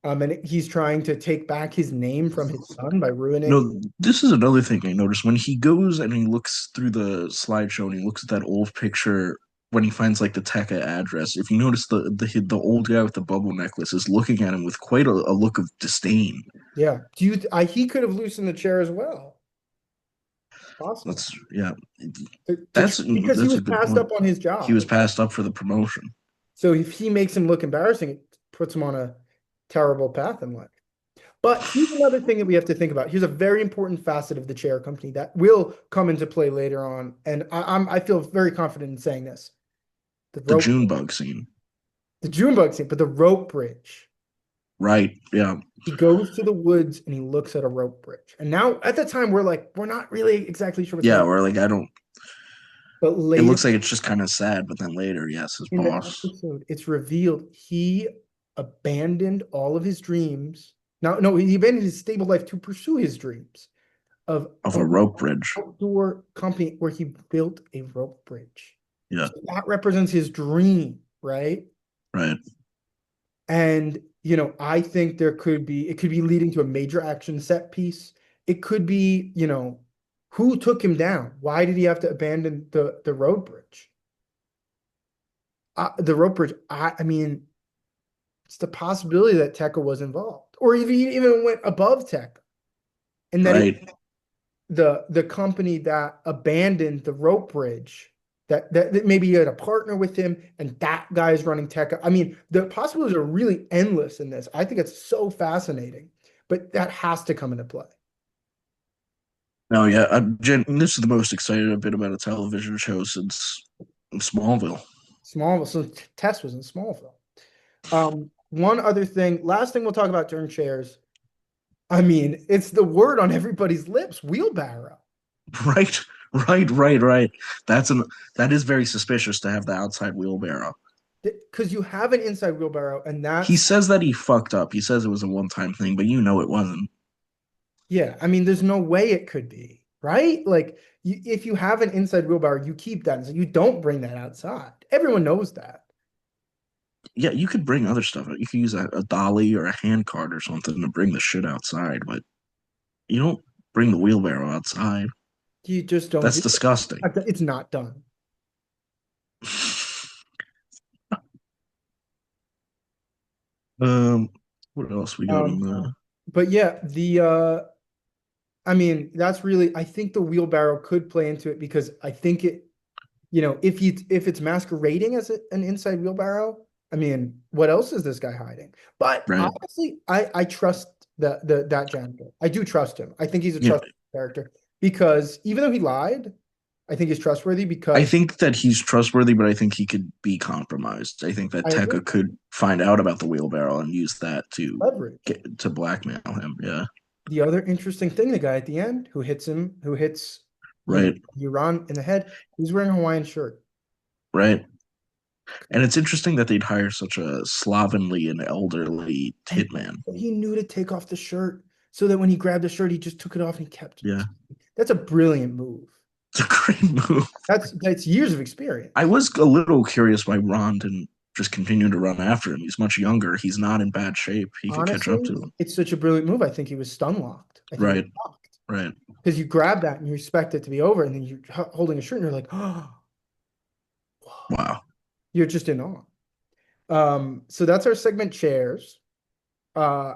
And he's trying to take back his name from his son by ruining. This is another thing I noticed when he goes and he looks through the slideshow and he looks at that old picture when he finds like the Tekka address. If you notice the old guy with the bubble necklace is looking at him with quite a look of disdain. Yeah. He could have loosened the chair as well. Possible. That's yeah. Because he That's was a good passed point. up on his He job. was passed up for the promotion. So if he makes him look embarrassing, it puts him on a terrible path in life. But here's another thing that we have to think about. Here's a very important facet of the chair company that will come into play later on. And I feel very confident in saying this. The The rope, Junebug scene. the Junebug scene, but the rope bridge. Right. Yeah. He goes to the woods and he looks at a rope bridge. And now at the time we're not really exactly sure what's Yeah. happening. Or like I don't. But It later looks like it's just kind of sad, but then later, yes, his in the boss episode, it's revealed he abandoned all of his dreams. Now, no, he abandoned his stable life to pursue his dreams of of a owning rope an bridge. outdoor company where he built a rope bridge. Yeah. So that represents his dream, right? Right. And I think it could be leading to a major action set piece. It could be, Who took him down? Why did he have to abandon the road bridge? The road bridge. I mean, it's the possibility that Tekka was involved, or if he even went above Tekka, and that Right. the company that abandoned the rope bridge that maybe he had a partner with him and that guy is running tech. I mean, the possibilities are really endless in this. I think it's so fascinating, but that has to come into play. No, yeah. This is the most excited I've been about a television show since Smallville. Smallville. So Tess was in Smallville. One other thing, last thing we'll talk about during shares. I mean, it's the word on everybody's lips, wheelbarrow. Right, right. That's an that is very suspicious to have the outside wheelbarrow. Because you have an inside wheelbarrow, and He that's says that he fucked up. He says it was a one-time thing, but you know it wasn't. yeah, I mean, there's no way it could be, right? Like, if you have an inside wheelbarrow, you keep that. So you don't bring that outside. Everyone knows that. Yeah, you could bring other stuff. You could use a dolly or a hand cart or something to bring the shit outside, but you don't bring the wheelbarrow outside. You just don't That's do it. disgusting. It's not done. Um, what else we got in Um, the but yeah, I mean, that's really, I think the wheelbarrow could play into it because I think it, if it's masquerading as an inside wheelbarrow, I mean, what else is this guy hiding? But right? honestly, I trust that janitor. I do trust him. I think he's a Yeah, trustworthy character because even though he lied, I think he's trustworthy I because think that he's trustworthy, but I think he could be compromised. I think that I agree. Tekka could find out about the wheelbarrow and use that to Leverage. get to blackmail him. Yeah, The other interesting thing, the guy at the end who hits, right, Euron in the head, he's wearing a Hawaiian shirt. right. And it's interesting that they'd hire such a slovenly and elderly And hitman. he knew to take off the shirt so that when he grabbed the shirt, he just took it off and he kept. Yeah, That's a brilliant move. it's a great move. That's years of I experience. was a little curious why Ron didn't just continue to run after him. He's much younger. He's not in bad shape. He could catch up Honestly, to him. it's such a brilliant move. I think he was stun locked. I think he was Right, locked right. because you grab that and you expect it to be over, and then you're holding a shirt and you're like, oh, Wow. you're just in awe. So that's our segment chairs. Uh,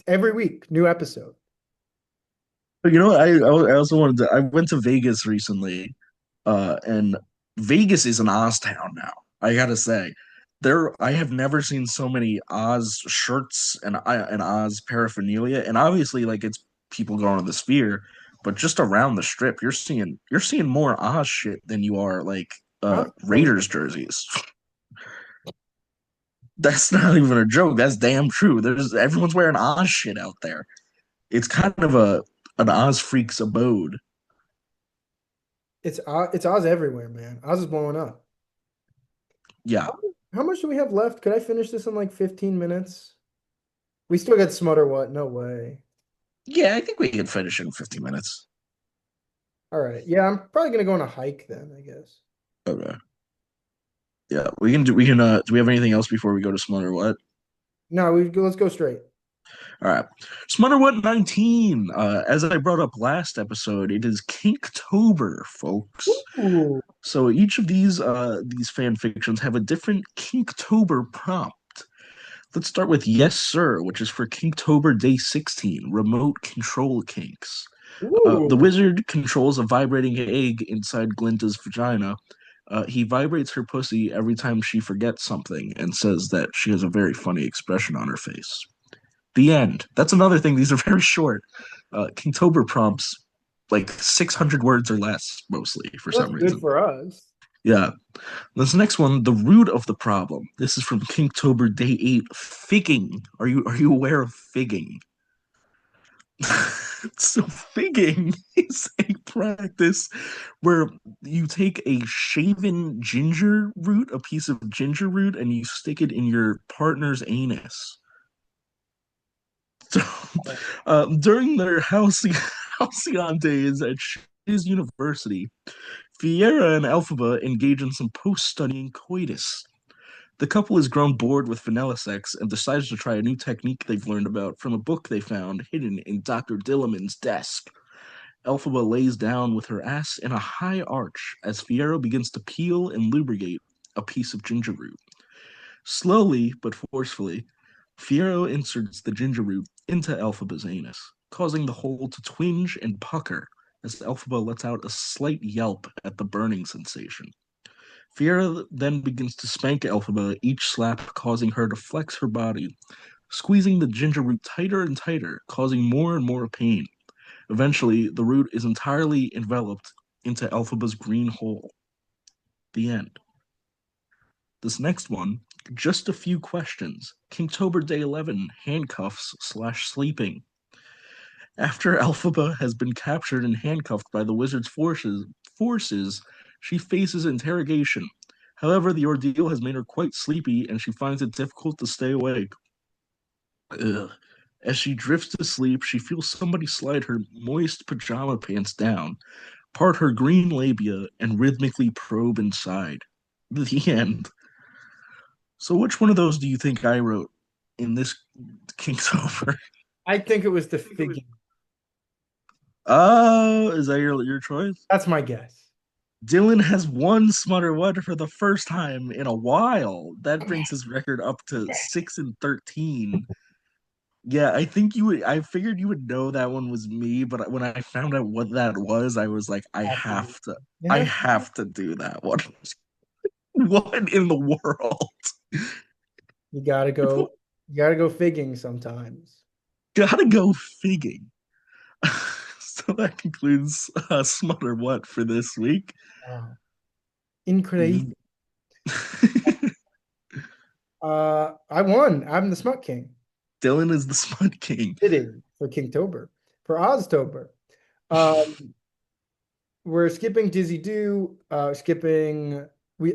every week, new episode. But you know, I also wanted to. I went to Vegas recently, and Vegas is an Oz town now. I gotta say, I have never seen so many Oz shirts and Oz paraphernalia, and obviously, like it's people going to the Sphere, but just around the Strip, you're seeing more Oz shit than you are like I'm telling you, Raiders jerseys. That's not even a joke. That's damn true. There's everyone's wearing Oz shit out there. It's kind of a an Oz freak's abode. it's Oz everywhere, man. Oz is blowing up. Yeah. How much do we have left? Could I finish this in like 15 minutes? We still got Smut or what? No way. Yeah, I think we can finish in 50 minutes. All right. Yeah, I'm probably gonna go on a hike then, I guess. Okay. Yeah, we can do we have anything else before we go to Smother What? No, let's go straight. All right. Smother What 19. As I brought up last episode, it is Kinktober, folks. Ooh. So each of these fan fictions have a different Kinktober prompt. Let's start with Yes Sir, which is for Kinktober Day 16, remote control kinks. The Ooh. wizard controls a vibrating egg inside Glinda's vagina. He vibrates her pussy every time she forgets something and says that she has a very funny expression on her face. The end. That's another thing. These are very short. Kingtober prompts like 600 words or less, mostly, for Well, some that's good reason. for us. Yeah. This next one, the root of the problem. This is from Kingtober Day 8. Figging. Are you aware of figging? So figging is a practice where you take a shaven ginger root, a piece of ginger root, and you stick it in your partner's anus. So, during their halcyon days at Shiz University, Fiera and Elphaba engage in some post-studying coitus. The couple has grown bored with vanilla sex and decides to try a new technique they've learned about from a book they found hidden in Dr. Dilliman's desk. Elphaba lays down with her ass in a high arch as Fiero begins to peel and lubricate a piece of ginger root. Slowly but forcefully, Fiero inserts the ginger root into Elphaba's anus, causing the hole to twinge and pucker as Elphaba lets out a slight yelp at the burning sensation. Fiero then begins to spank Elphaba, each slap causing her to flex her body, squeezing the ginger root tighter and tighter, causing more and more pain. Eventually, the root is entirely enveloped into Elphaba's green hole. The end. This next one, just a few questions. Kingtober Day 11, handcuffs slash sleeping. After Elphaba has been captured and handcuffed by the wizard's forces, she faces interrogation. However, the ordeal has made her quite sleepy and she finds it difficult to stay awake. Ugh. As she drifts to sleep, she feels somebody slide her moist pajama pants down, part her green labia, and rhythmically probe inside. The end. So, which one of those do you think I wrote in this King's Over? I think it was the figure. Oh, is that your choice? That's my guess. Dylan has won Smutter What for the first time in a while. That brings his record up to 6-13. Yeah, I think you would. I figured you would know that one was me, but when I found out what that was, I was like, I Have to do. have to. I Yeah, have to do that one. What in the world? you gotta go. You gotta go figging sometimes. Gotta go figging. So that concludes Smutter What for this week. Wow. Incredible. I won. I'm the smut king. Dylan is the Smut King. Fitting for Kingtober. For Oztober. Um, we're skipping Dizzy Doo. Skipping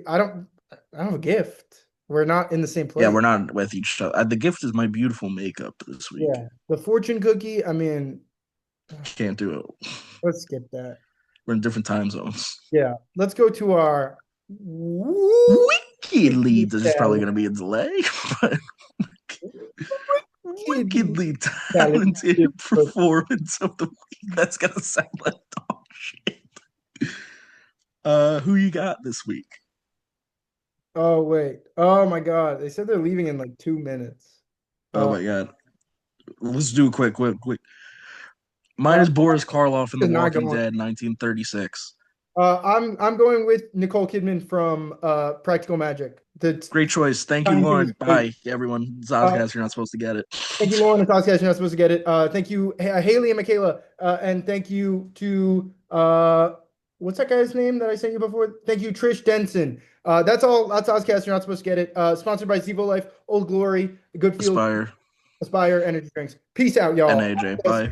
I don't have a gift. We're not in the same Yeah, place. we're not with each other. The gift is my beautiful makeup this week. Yeah. The fortune cookie, I mean, Can't do it. let's skip that. We're in different time zones. Yeah. Let's go to our Wickedly, wickedly this is probably talented, going to be a delay, but wickedly wickedly talented talented. performance of the week. That's going to sound like dog shit. Who you got this week? Oh wait. Oh my God. They said they're leaving in like 2 minutes. Oh Uh, my god. Let's do a quick. Mine uh is Boris Karloff in The is not Walking going. Dead, 1936. I'm going with Nicole Kidman from Practical Magic. The Great choice. Thank you, tiny thing is Lauren. great. Bye, everyone. Uh, Zozcast, you're not supposed to get it. Thank you, Lauren and Oscars. You're not supposed to get it. Thank you, Haley and Michaela. And thank you to what's that guy's name that I sent you before? Thank you, Trish Denson. That's all. That's Oscast. You're not supposed to get it. Sponsored by Zevo Life, Old Glory, Goodfield, Aspire Aspire, Energy Drinks. Peace out, and y'all. AJ. Bye.